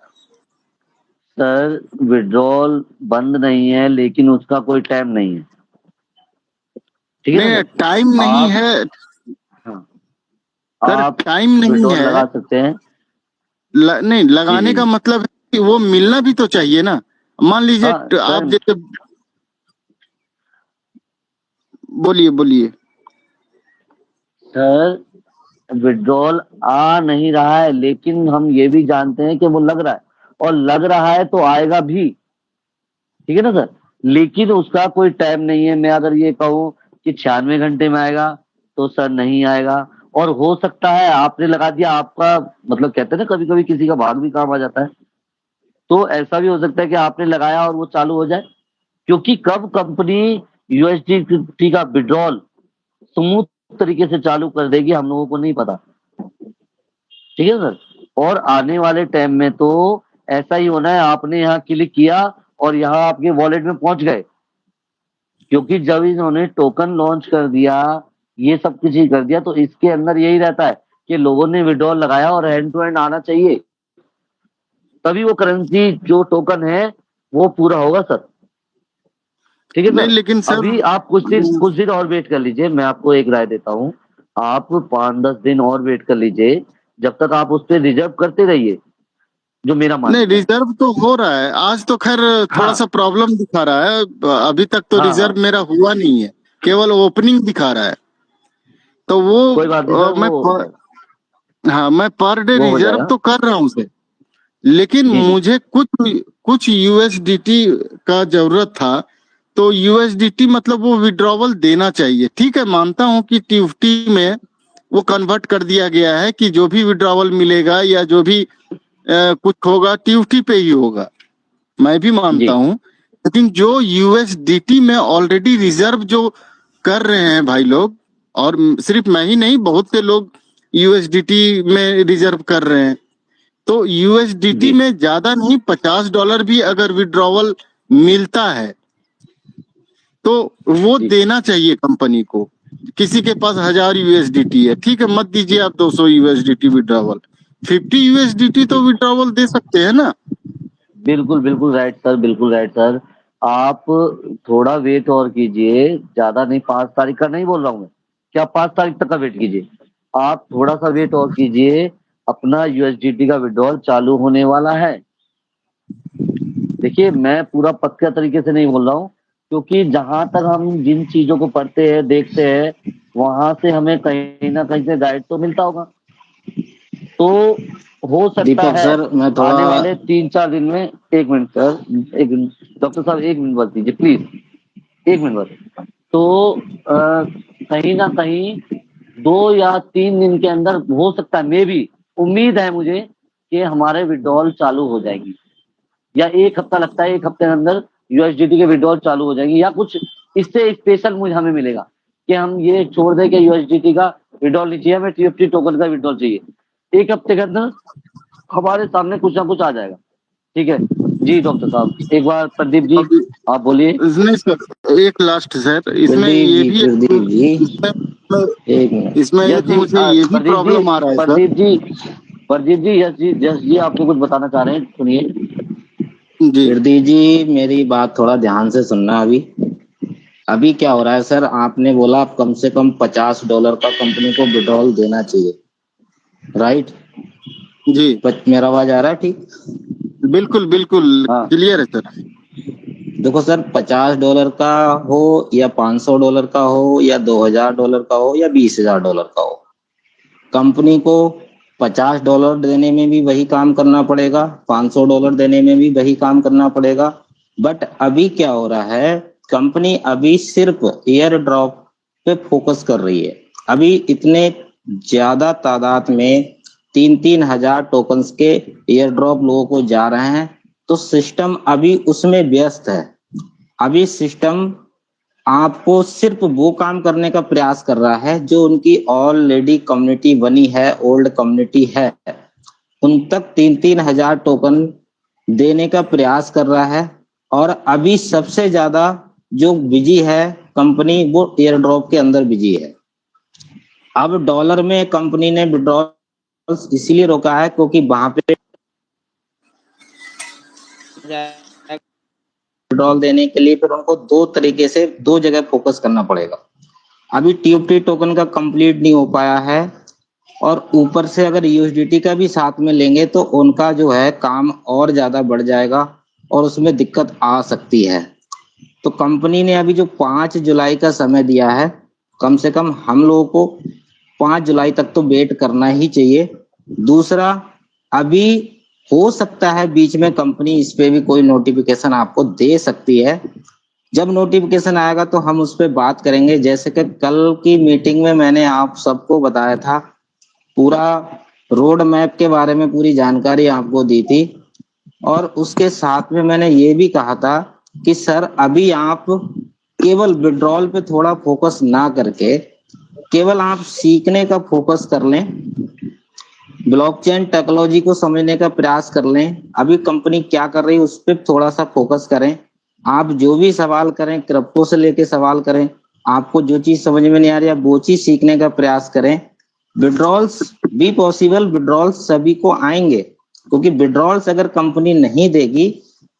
सर विड्रॉल बंद नहीं है, लेकिन उसका कोई टाइम नहीं है, ठीक है ना नहीं, सर। टाइम नहीं आप है हाँ, सर, आप टाइम नहीं विड्रॉल है। लगा सकते हैं। नहीं, जी लगाने जी का मतलब है कि वो मिलना भी तो चाहिए ना। मान लीजिए हाँ आप सर, जैसे बोलिए बोलिए। सर विड्रॉल आ नहीं रहा है, लेकिन हम ये भी जानते हैं कि वो लग रहा है, और लग रहा है तो आएगा भी, ठीक है ना सर। लेकिन उसका कोई टाइम नहीं है। मैं अगर ये कहूँ कि 96 घंटे में आएगा तो सर नहीं आएगा, और हो सकता है आपने लगा दिया, आपका मतलब कहते हैं ना कभी कभी किसी का भाग भी काम आ जाता है, तो ऐसा भी हो सकता है कि आपने लगाया और वो चालू हो जाए, क्योंकि कब कंपनी यूएसडी का विड्रॉल स्मूथ तरीके से चालू कर देगी हम लोगों को नहीं पता, ठीक है सर। और आने वाले टाइम में तो ऐसा ही होना है, आपने यहाँ क्लिक किया और यहाँ आपके वॉलेट में पहुंच गए, क्योंकि जब इन्होंने टोकन लॉन्च कर दिया, ये सब कुछ ही कर दिया, तो इसके अंदर यही रहता है कि लोगों ने विड्रॉल लगाया और हैंड टू हैंड आना चाहिए, तभी वो करेंसी जो टोकन है वो पूरा होगा सर, ठीक है नहीं सर। लेकिन सर अभी आप कुछ दिन और वेट कर लीजिए, मैं आपको एक राय देता हूँ, आप 5-10 दिन और वेट कर लीजिए, जब तक आप उस पर रिजर्व करते रहिए, जो मेरा नहीं, मानना है। रिजर्व तो हो रहा है। आज तो खैर थोड़ा हाँ सा प्रॉब्लम दिखा रहा है। अभी तक तो हाँ हाँ, रिजर्व मेरा हुआ नहीं है, केवल ओपनिंग दिखा रहा है। तो कोई बात नहीं सर, मैं पर डे वो हो रिजर्व जाएगा। तो कर रहा हूँ उसे, लेकिन जी जी मुझे कुछ USDT का जरूरत था। तो USDT मतलब वो विड्रॉवल देना चाहिए। ठीक है, मानता हूँ कि TFT में वो कन्वर्ट कर दिया गया है कि जो भी विड्रॉवल मिलेगा या जो भी कुछ होगा TFT पे ही होगा, मैं भी मानता जी हूँ। लेकिन जो USDT में ऑलरेडी रिजर्व जो कर रहे हैं भाई लोग, और सिर्फ मैं ही नहीं, बहुत से लोग USDT में रिजर्व कर रहे हैं। तो USDT जी में ज्यादा नहीं, $50 भी अगर विड्रॉवल मिलता है तो वो जी देना चाहिए कंपनी को। किसी के पास 1,000 USDT है, ठीक है, मत दीजिए आप 200 USDT विड्रॉवल, 50 USDT तो विड्रॉवल दे सकते हैं ना। बिल्कुल बिल्कुल राइट सर, बिल्कुल राइट सर। आप थोड़ा वेट और कीजिए, ज्यादा नहीं, 5 तारीख का नहीं बोल रहा हूँ मैं, क्या 5 तारीख तक का वेट कीजिए, आप थोड़ा सा वेट और कीजिए, अपना यूएसडीटी का विड्रॉल चालू होने वाला है। देखिए मैं पूरा पक्का तरीके से नहीं बोल रहा हूँ, क्योंकि जहां तक हम जिन चीजों को पढ़ते हैं देखते हैं वहां से हमें कहीं ना कहीं से गाइड तो मिलता होगा। तो हो सकता दीपक है सर, मैं थोड़ा आने वाले 3-4 दिन में, 1 मिनट सर, 1 मिनट डॉक्टर साहब, 1 मिनट बस दीजिए प्लीज, 1 मिनट बस। तो कहीं ना कहीं 2 या 3 दिन के अंदर हो सकता है, मे भी उम्मीद है मुझे कि हमारे विड्रॉल चालू हो जाएगी, या 1 हफ्ता लगता है, 1 हफ्ते के अंदर यूएसडीटी के विड्रॉल चालू हो जाएगी, या कुछ इससे स्पेशल मुझे हमें मिलेगा कि हम ये छोड़ दें कि यूएसडीटी का विड्रॉल नहीं चाहिए, हमें टीएफटी टोकन का विड्रॉल चाहिए। 1 हफ्ते के अंदर हमारे सामने कुछ ना कुछ आ जाएगा। ठीक है जी डॉक्टर साहब, एक बार प्रदीप जी आप बोलिए। नहीं सर, एक लास्ट सर, इसमें ये भी इसमें यस एक जी, मुझे ये भी प्रॉब्लम आ रहा है सर। प्रदीप जी, यस जी आपको कुछ बताना चाह रहे हैं, सुनिए जी। प्रदीप जी, मेरी बात थोड़ा ध्यान से सुनना। अभी क्या हो रहा है सर, आपने बोला कम से कम $50 का कंपनी को विड्रॉल देना चाहिए, राइट? जी मेरा आवाज आ रहा है ठीक? बिल्कुल बिल्कुल क्लियर है सर। देखो सर, $50 का हो या $500 का हो या $2000 का हो या $20000 का हो, कंपनी को $50 देने में भी वही काम करना पड़ेगा, $500 देने में भी वही काम करना पड़ेगा। बट अभी क्या हो रहा है, कंपनी अभी सिर्फ एयर ड्रॉप पे फोकस कर रही है। अभी इतने ज्यादा तादाद में 3-3 हजार टोकन्स के एयर ड्रॉप लोगों को जा रहे हैं, तो सिस्टम अभी उसमें व्यस्त है। अभी सिस्टम आपको सिर्फ वो काम करने का प्रयास कर रहा है जो उनकी ऑलरेडी कम्युनिटी बनी है, ओल्ड कम्युनिटी है, उन तक 3-3 हजार टोकन देने का प्रयास कर रहा है। और अभी सबसे ज्यादा जो बिजी है कंपनी, वो एयर ड्रॉप के अंदर बिजी है। अब डॉलर में कंपनी ने विड्रॉल इसीलिए रोका है क्योंकि वहां पे विड्रॉल देने के लिए फिर उनको 2 तरीके से 2 जगह फोकस करना पड़ेगा। अभी टीएफटी टोकन का कंप्लीट नहीं हो पाया है, और ऊपर से अगर यूएसडीटी का भी साथ में लेंगे तो उनका जो है काम और ज्यादा बढ़ जाएगा और उसमें दिक्कत आ सकती है। तो कंपनी ने अभी जो 5 जुलाई का समय दिया है, कम से कम हम लोगों को 5 जुलाई तक तो वेट करना ही चाहिए। दूसरा, अभी हो सकता है बीच में कंपनी इस पे भी कोई नोटिफिकेशन आपको दे सकती है। जब नोटिफिकेशन आएगा तो हम उस पर बात करेंगे। जैसे कि कल की मीटिंग में मैंने आप सबको बताया था, पूरा रोड मैप के बारे में पूरी जानकारी आपको दी थी, और उसके साथ में मैंने ये भी कहा था कि सर अभी आप केवल विड्रॉल पे थोड़ा फोकस ना करके केवल आप सीखने का फोकस कर लें, ब्लॉकचेन टेक्नोलॉजी को समझने का प्रयास कर लें। अभी कंपनी क्या कर रही है उस पर थोड़ा सा फोकस करें। आप जो भी सवाल करें, क्रिप्टो से लेके सवाल करें, आपको जो चीज समझ में नहीं आ रही है वो चीज सीखने का प्रयास करें। विड्रॉल्स भी पॉसिबल, विड्रॉल्स सभी को आएंगे, क्योंकि विड्रॉल्स अगर कंपनी नहीं देगी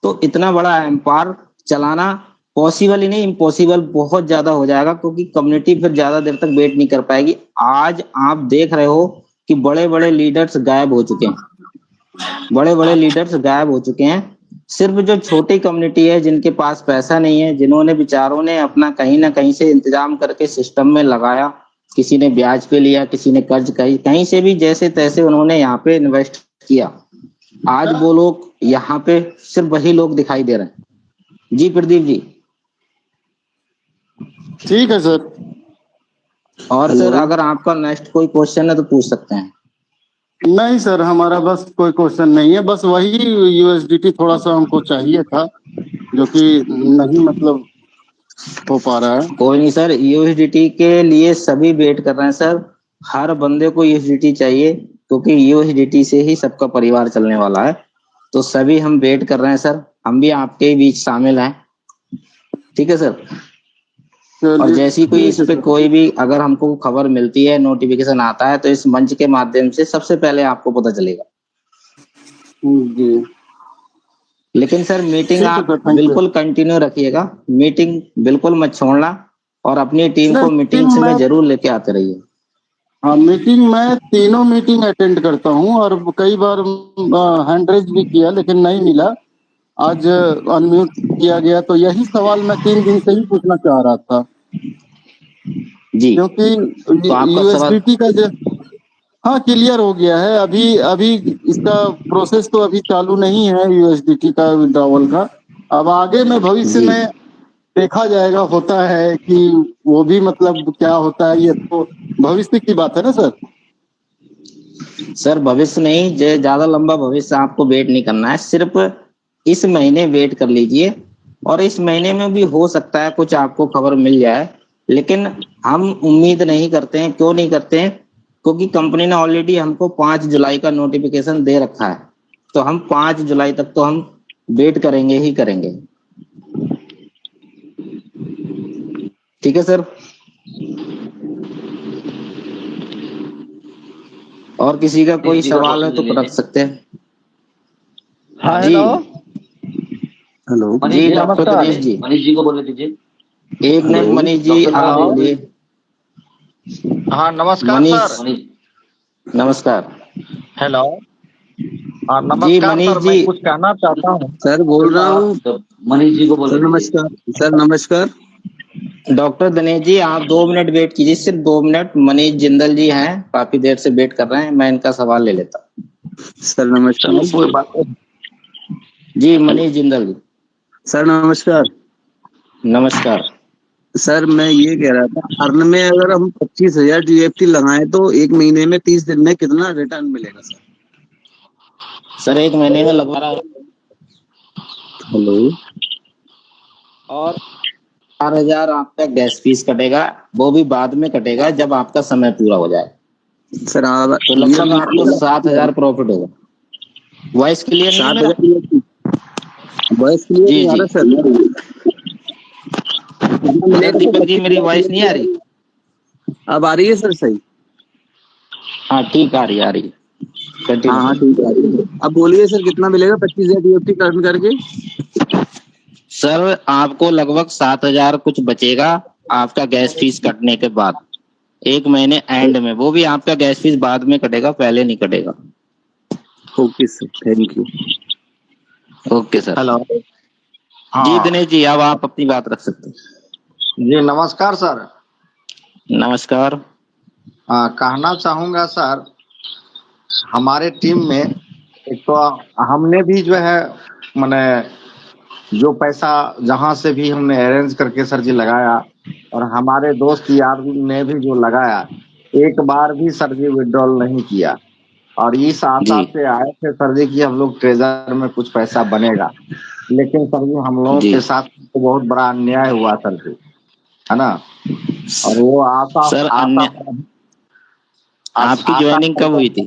तो इतना बड़ा एम्पायर चलाना पॉसिबल ही नहीं, इम्पॉसिबल बहुत ज्यादा हो जाएगा, क्योंकि कम्युनिटी फिर ज्यादा देर तक वेट नहीं कर पाएगी। आज आप देख रहे हो कि बड़े बड़े लीडर्स गायब हो चुके हैं, बड़े बड़े लीडर्स गायब हो चुके हैं। सिर्फ जो छोटी कम्युनिटी है, जिनके पास पैसा नहीं है, जिन्होंने बेचारों ने अपना कहीं ना कहीं से इंतजाम करके सिस्टम में लगाया, किसी ने ब्याज पे लिया, किसी ने कर्ज कहीं से भी जैसे तैसे उन्होंने यहाँ पे इन्वेस्ट किया, आज वो लोग यहाँ पे सिर्फ वही लोग दिखाई दे रहे हैं। जी प्रदीप जी। ठीक है सर। और सर अगर आपका नेक्स्ट कोई क्वेश्चन है तो पूछ सकते हैं। नहीं सर, हमारा बस कोई क्वेश्चन नहीं है, बस वही यूएसडीटी थोड़ा सा हमको चाहिए था, जो कि नहीं मतलब हो पा रहा है। कोई नहीं सर, यूएसडीटी के लिए सभी वेट कर रहे हैं सर। हर बंदे को यूएसडीटी चाहिए, क्योंकि यूएसडीटी से ही सबका परिवार चलने वाला है। तो सभी हम वेट कर रहे हैं सर, हम भी आपके बीच शामिल हैं। ठीक है सर। और जैसी कोई इस पे कोई भी अगर हमको खबर मिलती है, नोटिफिकेशन आता है, तो इस मंच के माध्यम से सबसे पहले आपको पता चलेगा। जी। लेकिन सर मीटिंग आप बिल्कुल कंटिन्यू रखिएगा, मीटिंग बिल्कुल मत छोड़ना, और अपनी टीम को मीटिंग से में जरूर लेके आते रहिए। हाँ, मीटिंग मैं तीनों मीटिंग अटेंड करता हूँ और कई बार हैंड रेज भी किया लेकिन नहीं मिला। आज अनम्यूट किया गया, तो यही सवाल मैं 3 दिन से ही पूछना चाह रहा था जी, क्योंकि तो आपका सवाल यूएसडीटी का जो हाँ क्लियर हो गया है। अभी अभी इसका प्रोसेस तो अभी चालू नहीं है यूएसडीटी का विड्रॉवल का। अब आगे में भविष्य जी में देखा जाएगा, होता है कि वो भी मतलब क्या होता है, ये तो भविष्य की बात है ना सर। सर, भविष्य नहीं, ज्यादा लंबा भविष्य आपको वेट नहीं करना है, सिर्फ इस महीने वेट कर लीजिए। और इस महीने में भी हो सकता है कुछ आपको खबर मिल जाए, लेकिन हम उम्मीद नहीं करते हैं। क्यों नहीं करते हैं? क्योंकि कंपनी ने ऑलरेडी हमको 5 जुलाई का नोटिफिकेशन दे रखा है, तो हम 5 जुलाई तक तो हम वेट करेंगे ही करेंगे। ठीक है सर। और किसी का कोई सवाल है तो रख सकते हैं। हाँ, जी हेलो जी डॉक्टर दिनेश जी, मनीष जी को बोलने दीजिए। एक मिनट मनीष जी, आप बोलिए। हाँ नमस्कार मनीष, सर। नमस्कार। हेलो। हाँ जी नमस्कार मनीष सर, मैं जी, कुछ कहना चाहता हूँ। सर बोल रहा हूँ। मनीष जी को बोलने सर नमस्कार। सर नमस्कार। डॉक्टर दिनेश जी आप 2 मिनट वेट कीजिए, सिर्फ 2 मिनट। मनीष जिंदल जी हैं, काफी देर से वेट कर रहे हैं, मैं इनका सवाल ले लेता हूँ। सर नमस्कार। कोई बात नहीं। जी मनीष जिंदल जी, सर नमस्कार। नमस्कार। सर मैं ये कह रहा था, अर्न में अगर हम 25,000 जीएफटी लगाएं तो 1 महीने में 30 दिन में कितना रिटर्न मिलेगा सर? सर 1 महीने में लगभग हेलो। और 4,000 आपका गैस फीस कटेगा, वो भी बाद में कटेगा जब आपका समय पूरा हो जाए। सर तो लगभग आपको 7,000 प्रॉफिट होगा। वॉइस क्लियर नहीं है मेरा? 7,000 वॉइस क्लियर जी नहीं आ जी रहा सर। सर दीपक जी, मेरी वॉइस नहीं आ रही? अब आ रही है सर सही? हाँ ठीक आ रही है, आ रही है। हाँ ठीक है। अब बोलिए सर, कितना मिलेगा 25,000 जीएफटी कर्म करके? सर आपको लगभग 7,000 कुछ बचेगा आपका गैस फीस कटने के बाद, 1 महीने एंड में। वो भी आपका गैस फीस बाद में कटेगा, पहले नहीं कटेगा। Okay sir, thank you. Okay sir. Hello. जी दिनेश जी, अब आप अपनी बात रख सकते हैं। जी नमस्कार सर। नमस्कार। कहना चाहूंगा सर, हमारे टीम में एक तो हमने भी जो है मैंने जो पैसा जहां से भी हमने अरेंज करके सर जी लगाया, और हमारे दोस्त यार ने भी जो लगाया, एक बार भी सर जी विड्रॉल नहीं किया। और इस आशा से आए थे सर जी कि हम लोग ट्रेजर में कुछ पैसा बनेगा, लेकिन सर जी हम लोगों के साथ तो बहुत बड़ा अन्याय हुआ सर जी, है ना। और वो आशा सर आपकी ज्वाइनिंग कब हुई थी?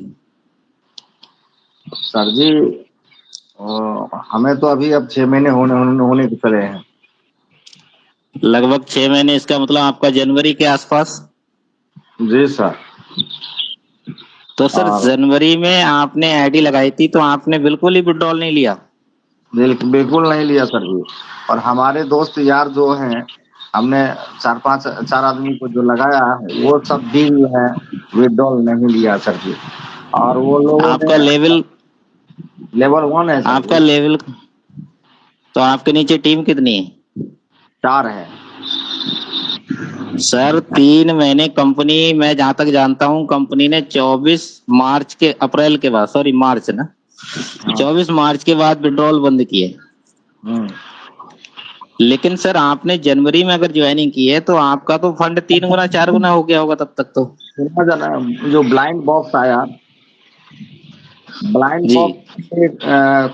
सर जी हमें तो अभी अब 6 महीने होने को चले हैं। लगभग 6 महीने, इसका मतलब आपका जनवरी के आसपास? जी सर। तो सर जनवरी में आपने आईडी लगाई थी, तो आपने बिल्कुल ही विड्रॉल नहीं लिया? बिल्कुल नहीं लिया सर जी। और हमारे दोस्त यार जो हैं, हमने 4 आदमी को जो लगाया है, वो सब भी है विड्रॉल नहीं लिया सर जी। और वो लोग आपका लेवल 1 है सर। आपका लेवल, तो आपके नीचे टीम कितनी है? 4 है सर। 3 महीने कंपनी, मैं जहां तक जानता हूं, कंपनी ने 24 मार्च के अप्रैल के बाद, सॉरी मार्च ना, 24 मार्च के बाद विड्रॉल बंद किए। लेकिन सर आपने जनवरी में अगर ज्वाइनिंग की है, तो आपका तो फंड 3 गुना 4 गुना हो गया होगा तब तक। तो जो ब्लाइंड बॉक्स आया, ब्लाइंड बॉक्स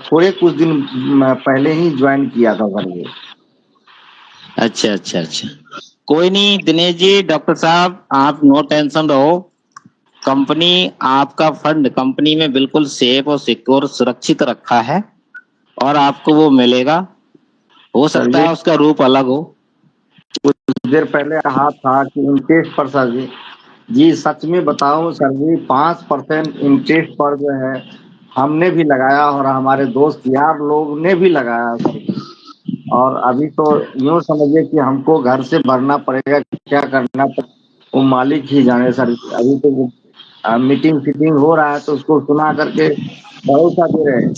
थोड़े कुछ दिन पहले ही ज्वाइन किया था सर ये। अच्छा अच्छा अच्छा, कोई नहीं दिनेश जी, डॉक्टर साहब आप नो टेंशन रहो। कंपनी आपका फंड कंपनी में बिल्कुल सेफ और सिक्योर सुरक्षित रखा है, और आपको वो मिलेगा। हो सकता है उसका रूप अलग हो। कुछ देर पहले कहा था कि इंटरेस्ट पर सर जी सच में बताओ सर जी, 5% इंटरेस्ट पर जो है हमने भी लगाया, और हमारे दोस्त यार लोग ने भी लगाया सर जी। और अभी तो यूँ समझिए कि हमको घर से भरना पड़ेगा, क्या करना पड़ेगा। वो मालिक ही जाने सर। अभी तो वो मीटिंग फिटिंग हो रहा है तो उसको सुना करके भरोसा दे रहे हैं।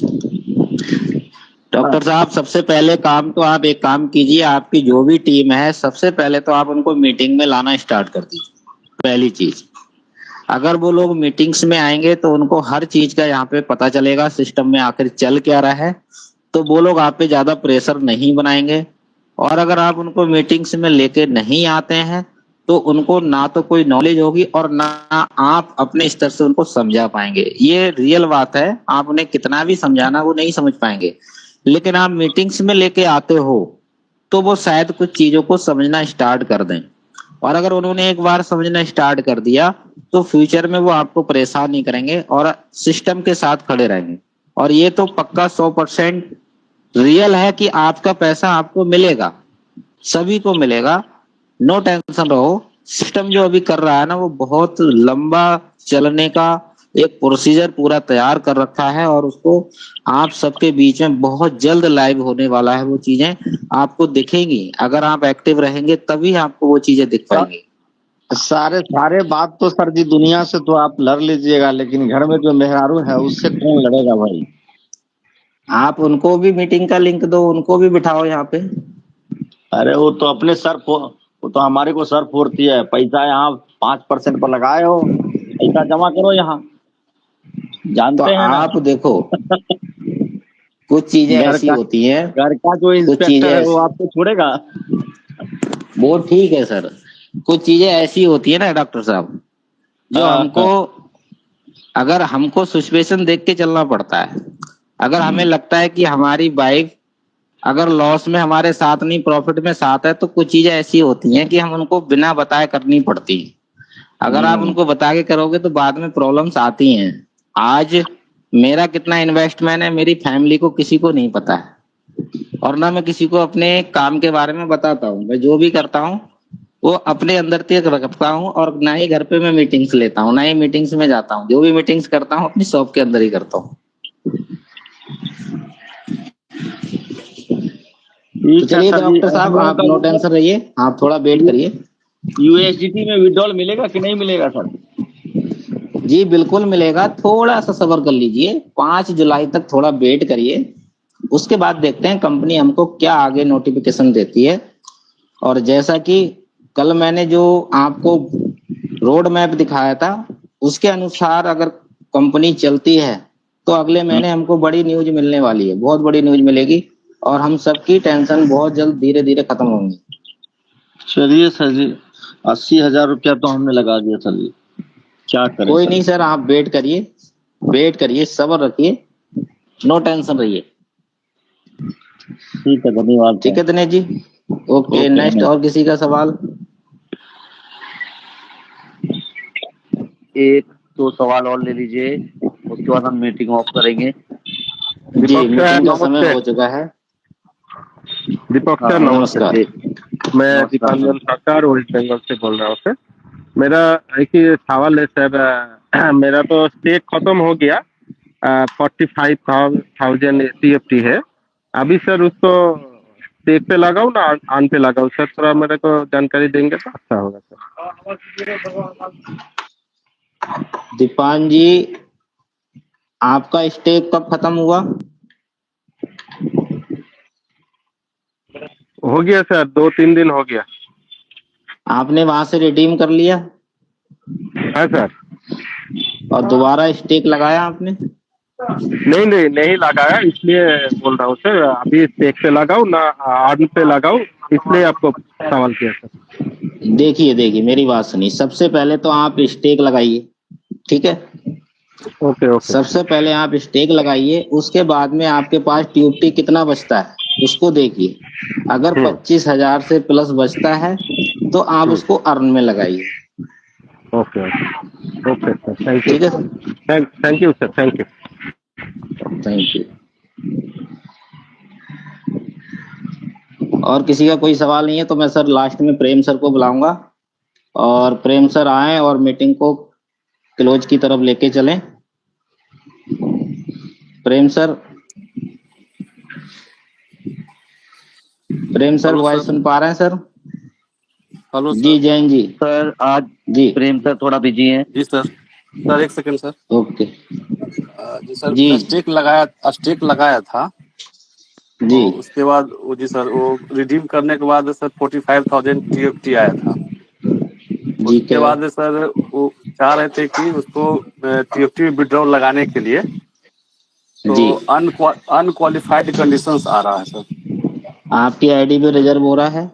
डॉक्टर साहब सबसे पहले काम तो आप एक काम कीजिए, आपकी जो भी टीम है सबसे पहले तो आप उनको मीटिंग में लाना स्टार्ट कर दीजिए। पहली चीज, अगर वो लोग मीटिंग्स में आएंगे तो उनको हर चीज का यहाँ पे पता चलेगा, सिस्टम में आखिर चल क्या रहा है, तो वो लोग आप पे ज्यादा प्रेशर नहीं बनाएंगे। और अगर आप उनको मीटिंग्स में लेके नहीं आते हैं तो उनको ना तो कोई नॉलेज होगी और ना आप अपने स्तर से उनको समझा पाएंगे। ये रियल बात है, आप उन्हें कितना भी समझाना वो नहीं समझ पाएंगे। लेकिन आप मीटिंग्स में लेके आते हो तो वो शायद कुछ चीजों को समझना स्टार्ट कर दें, और अगर उन्होंने एक बार समझना स्टार्ट कर दिया तो फ्यूचर में वो आपको परेशान नहीं करेंगे और सिस्टम के साथ खड़े रहेंगे। और ये तो पक्का 100% रियल है कि आपका पैसा आपको मिलेगा, सभी को मिलेगा, नो टेंशन रहो। सिस्टम जो अभी कर रहा है ना वो बहुत लंबा चलने का एक प्रोसीजर पूरा तैयार कर रखा है और उसको आप सबके बीच में बहुत जल्द लाइव होने वाला है। वो चीजें आपको दिखेंगी, अगर आप एक्टिव रहेंगे तभी आपको वो चीजें दिख पाएंगी। सारे बात तो सर जी दुनिया से तो आप लड़ लीजिएगा, लेकिन घर में जो मेहरारू है उससे कौन लड़ेगा भाई? आप उनको भी मीटिंग का लिंक दो, उनको भी बिठाओ यहाँ पे। अरे वो तो अपने वो तो हमारे को सर फोड़ती है। पैसा यहाँ 5% पर लगाए हो, पैसा जमा करो यहाँ, जानते तो हैं ना? आप देखो कुछ चीजें ऐसी होती हैं, घर का जो इंस्पेक्टर है वो आपको छोड़ेगा? वो ठीक है सर, कुछ चीजें ऐसी होती है ना डॉक्टर साहब जो हमको, अगर हमको सिचुएशन देख के चलना पड़ता है। अगर हमें लगता है कि हमारी वाइफ अगर लॉस में हमारे साथ नहीं प्रॉफिट में साथ है तो कुछ चीजें ऐसी होती हैं कि हम उनको बिना बताए करनी पड़ती है। अगर आप उनको बता के करोगे तो बाद में प्रॉब्लम्स आती हैं। आज मेरा कितना इन्वेस्टमेंट है मेरी फैमिली को किसी को नहीं पता है, और ना मैं किसी को अपने काम के बारे में बताता हूँ। मैं जो भी करता हूँ वो अपने अंदर तक रखता हूँ, और ना ही घर पे मैं मीटिंग्स लेता हूँ, ना ही मीटिंग्स में जाता हूँ। जो भी मीटिंग्स करता हूँ अपनी शॉप के अंदर ही करता हूँ। तो चलिए डॉक्टर साहब आप नो टेंशन रहिए, आप थोड़ा वेट करिए। यूएसडीटी में विड्रॉल मिलेगा कि नहीं मिलेगा सर? जी बिल्कुल मिलेगा, थोड़ा सा सब्र कर लीजिए, 5 जुलाई तक थोड़ा वेट करिए, उसके बाद देखते हैं कंपनी हमको क्या आगे नोटिफिकेशन देती है। और जैसा कि कल मैंने जो आपको रोड मैप दिखाया था उसके अनुसार अगर कंपनी चलती है तो अगले महीने हमको बड़ी न्यूज मिलने वाली है, बहुत बड़ी न्यूज मिलेगी, और हम सबकी टेंशन बहुत जल्द धीरे धीरे खत्म होंगी। चलिए सर जी, 80,000 रुपया तो हमने लगा दिया सर जी, क्या करें? कोई नहीं सर, आप वेट करिए, सब्र रखिए, नो टेंशन रहिए। ठीक है, धन्यवाद। ठीक है दिनेश जी, ओके नेक्स्ट। और किसी का सवाल? एक दो सवाल और ले लीजिए, उसके बाद हम मीटिंग ऑफ करेंगे। जी मीटिंग का समय हो चुका है। दीपक सर नमस्कार, मैं दीपांजन सरकार वेस्ट बंगाल से बोल रहा हूँ सर। मेरा एक ही सवाल है सर, मेरा तो स्टेक खत्म हो गया, 45,000 CFT है अभी सर, उसको स्टेक पे लगाऊं ना आन पे लगाऊं सर? थोड़ा मेरे को जानकारी देंगे तो अच्छा होगा सर। दीपान जी आपका स्टेक कब खत्म हुआ? हो गया सर, 2-3 दिन हो गया। आपने वहां से रिडीम कर लिया? हाँ सर। और दोबारा स्टेक लगाया आपने? नहीं लगाया, इसलिए बोल रहा हूँ सर, अभी स्टेक पे लगाऊं ना आर्न पे लगाऊं, इसलिए आपको सवाल किया सर। देखिए मेरी बात सुनिए, सबसे पहले तो आप स्टेक लगाइए, ठीक है? ओके। सबसे पहले आप स्टेक लगाइए, उसके बाद में आपके पास ट्यूबटी कितना बचता है उसको देखिए। अगर 25,000 से प्लस बचता है तो आप उसको अर्न में लगाइए। Okay sir, thank you. ठीक है, thank you sir, thank you. और किसी का कोई सवाल नहीं है तो मैं सर लास्ट में प्रेम सर को बुलाऊंगा, और प्रेम सर आए और मीटिंग को क्लोज की तरफ लेके चलें। प्रेम सर वॉइस सुन पा रहे हैं सर? हेलो जी सर। जैन जी। सर आज जी प्रेम सर थोड़ा बिजी हैं। जी सर एक सेकंड सर। ओके जी सर जी मैं स्टेक लगाया था। जी तो उसके बाद वो जी सर वो रिडीम करने के बाद सर 45,000 TFT आया था। जी उसके क्या बाद सर वो चाह रहे थे कि उसको TFT विड्रॉल लगाने के लिए तो जी अनक्वालिफाइड कंडीशंस आ रहा है सर। आपकी आईडी पे रिजर्व हो रहा है?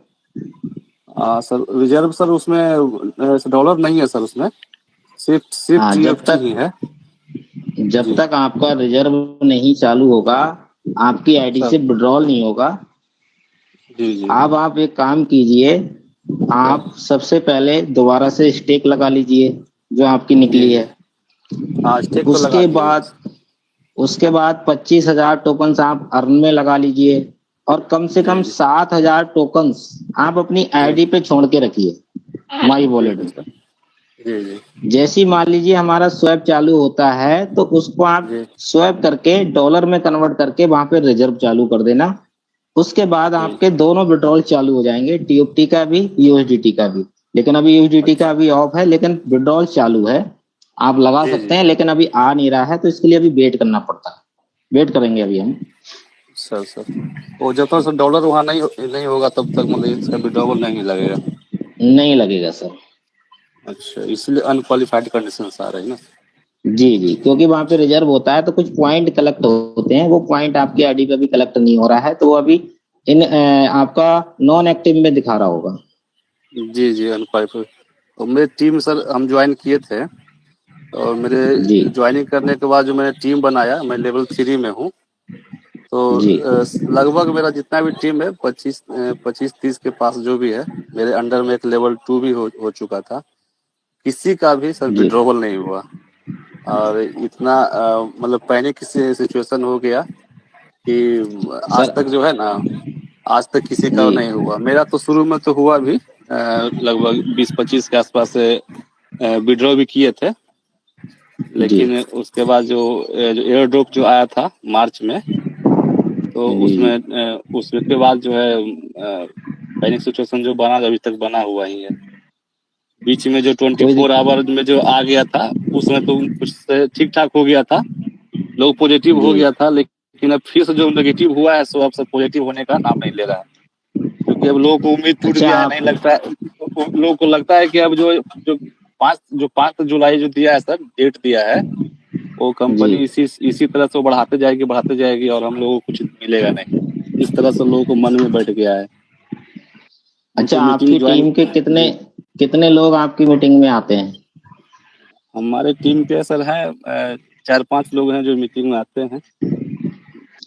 सर रिजर्व सर उसमें डॉलर नहीं है सर, उसमें सिर्फ हाँ, TFT ही है। जब जी तक आपका रिजर्व नहीं चालू होगा आपकी आईडी सर। से विड्रॉल नहीं होगा। जी जी अब आप एक काम कीजिए, आप सबसे पहले दोबारा से स्टेक लगा लीजिए जो आपकी निकली है। हाँ स्टेक तो लगा दिए। उसके बाद 25,000 टोकन्स आप अर्न में लगा लीजिए और कम से कम 7,000 टोकन्स आप अपनी आईडी पे छोड़ के रखिए माई वॉलेट में। जी जी जैसी मान लीजिए हमारा स्वैप चालू होता है तो उसको आप स्वैप करके डॉलर में कन्वर्ट करके वहां पे रिजर्व चालू कर देना। उसके बाद आपके दोनों विड्रॉल चालू हो जाएंगे, TFT का भी USDT का भी। लेकिन अभी USDT का अभी ऑफ है लेकिन विड्रॉल चालू है, आप लगा सकते हैं। लेकिन अभी आ नहीं रहा है तो इसके लिए अभी वेट करना पड़ता है। वेट करेंगे अभी हम। सर वो जब तक सर डॉलर वहाँ नहीं होगा तब तक मतलब इसका विड्रॉवल नहीं लगेगा। नहीं लगेगा सर। अच्छा इसलिए अनक्वालिफाइड कंडीशन आ रही है ना। जी जी, क्योंकि वहां पे रिजर्व होता है तो कुछ पॉइंट कलेक्ट होते हैं, वो पॉइंट आपकी आईडी पे भी कलेक्ट नहीं हो रहा है तो वो अभी आपका नॉन एक्टिव में दिखा रहा होगा। जी जी अनक्वालिफाइड। तो मेरी टीम सर हम ज्वाइन किए थे और मेरे ज्वाइनिंग करने के बाद जो मैंने टीम बनाया मैं लेवल 3 में हूँ। तो लगभग मेरा जितना भी टीम है 25-30 के पास जो भी है, मेरे अंडर में एक लेवल 2 भी हो चुका था। किसी का भी सर विड्रॉवल नहीं हुआ और इतना मतलब पैनिक सिचुएशन हो गया कि आज तक जो है ना, आज तक किसी का नहीं हुआ। मेरा तो शुरू में तो हुआ भी लगभग 20-25 के आसपास विड्रॉ भी किए थे। लेकिन उसके बाद जो एयर ड्रॉप जो आया था मार्च में तो उसके बाद जो है पैनिक सिचुएशन जो बना अभी तक बना हुआ ही है। बीच में जो 24 आवर में जो आ गया था उसमें तो कुछ ठीक ठाक हो गया था, लोग पॉजिटिव हो गया था। लेकिन अब फिर से जो नेगेटिव हुआ है सो अब सब पॉजिटिव होने का नाम नहीं ले रहा है, क्योंकि अब लोगों को उम्मीद टूट गया है। नहीं लगता है, लोगों को लगता है कि अब जो 5 जुलाई जो दिया है सर, डेट दिया है, वो कंपनी इसी तरह से बढ़ाते जाएगी और हम लोगों को कुछ मिलेगा नहीं। इस तरह से लोगों को मन में बैठ गया है। अच्छा, आपकी टीम के कितने लोग आपकी मीटिंग में आते हैं? हमारे टीम के सर हैं 4-5 लोग हैं जो मीटिंग में आते हैं।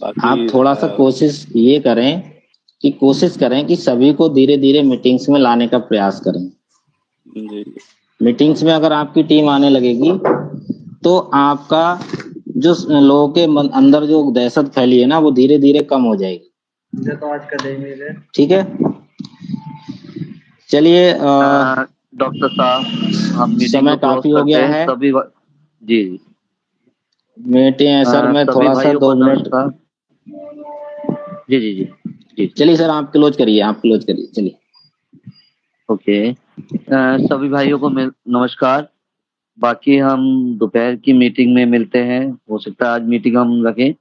आप थोड़ा सा कोशिश करें कि सभी को धीरे धीरे मीटिंग्स में लाने का प्रयास करें। मीटिंग्स में अगर आपकी टीम आने लगेगी तो आपका जो लोगों के अंदर जो दहशत फैली है ना वो धीरे धीरे कम हो जाएगी। तो आज का दिन है। ठीक है, चलिए डॉक्टर साहब हम समय काफी हो गया है। सभी जी मीटिंग है सर, मैं थोड़ा सा 2 मिनट। जी जी जी जी चलिए सर, आप क्लोज करिए चलिए। ओके, सभी भाइयों को नमस्कार। बाकी हम दोपहर की मीटिंग में मिलते हैं। हो सकता है आज मीटिंग हम रखें,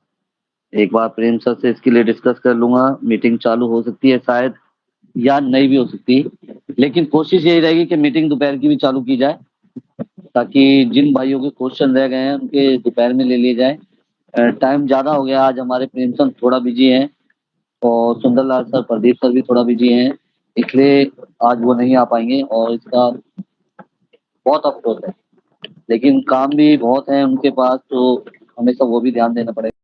एक बार प्रेम सर से इसके लिए डिस्कस कर लूंगा। मीटिंग चालू हो सकती है शायद या नहीं भी हो सकती, लेकिन कोशिश यही रहेगी कि मीटिंग दोपहर की भी चालू की जाए ताकि जिन भाइयों के क्वेश्चन रह गए हैं उनके दोपहर में ले लिए जाए। टाइम ज्यादा हो गया, आज हमारे प्रेम सर थोड़ा बिजी हैं और सुंदरलाल सर, प्रदीप सर भी थोड़ा बिजी हैं, इसलिए आज वो नहीं आ पाएंगे और इसका बहुत अफसोस है। लेकिन काम भी बहुत है उनके पास तो हमेशा वो भी ध्यान देना पड़ेगा।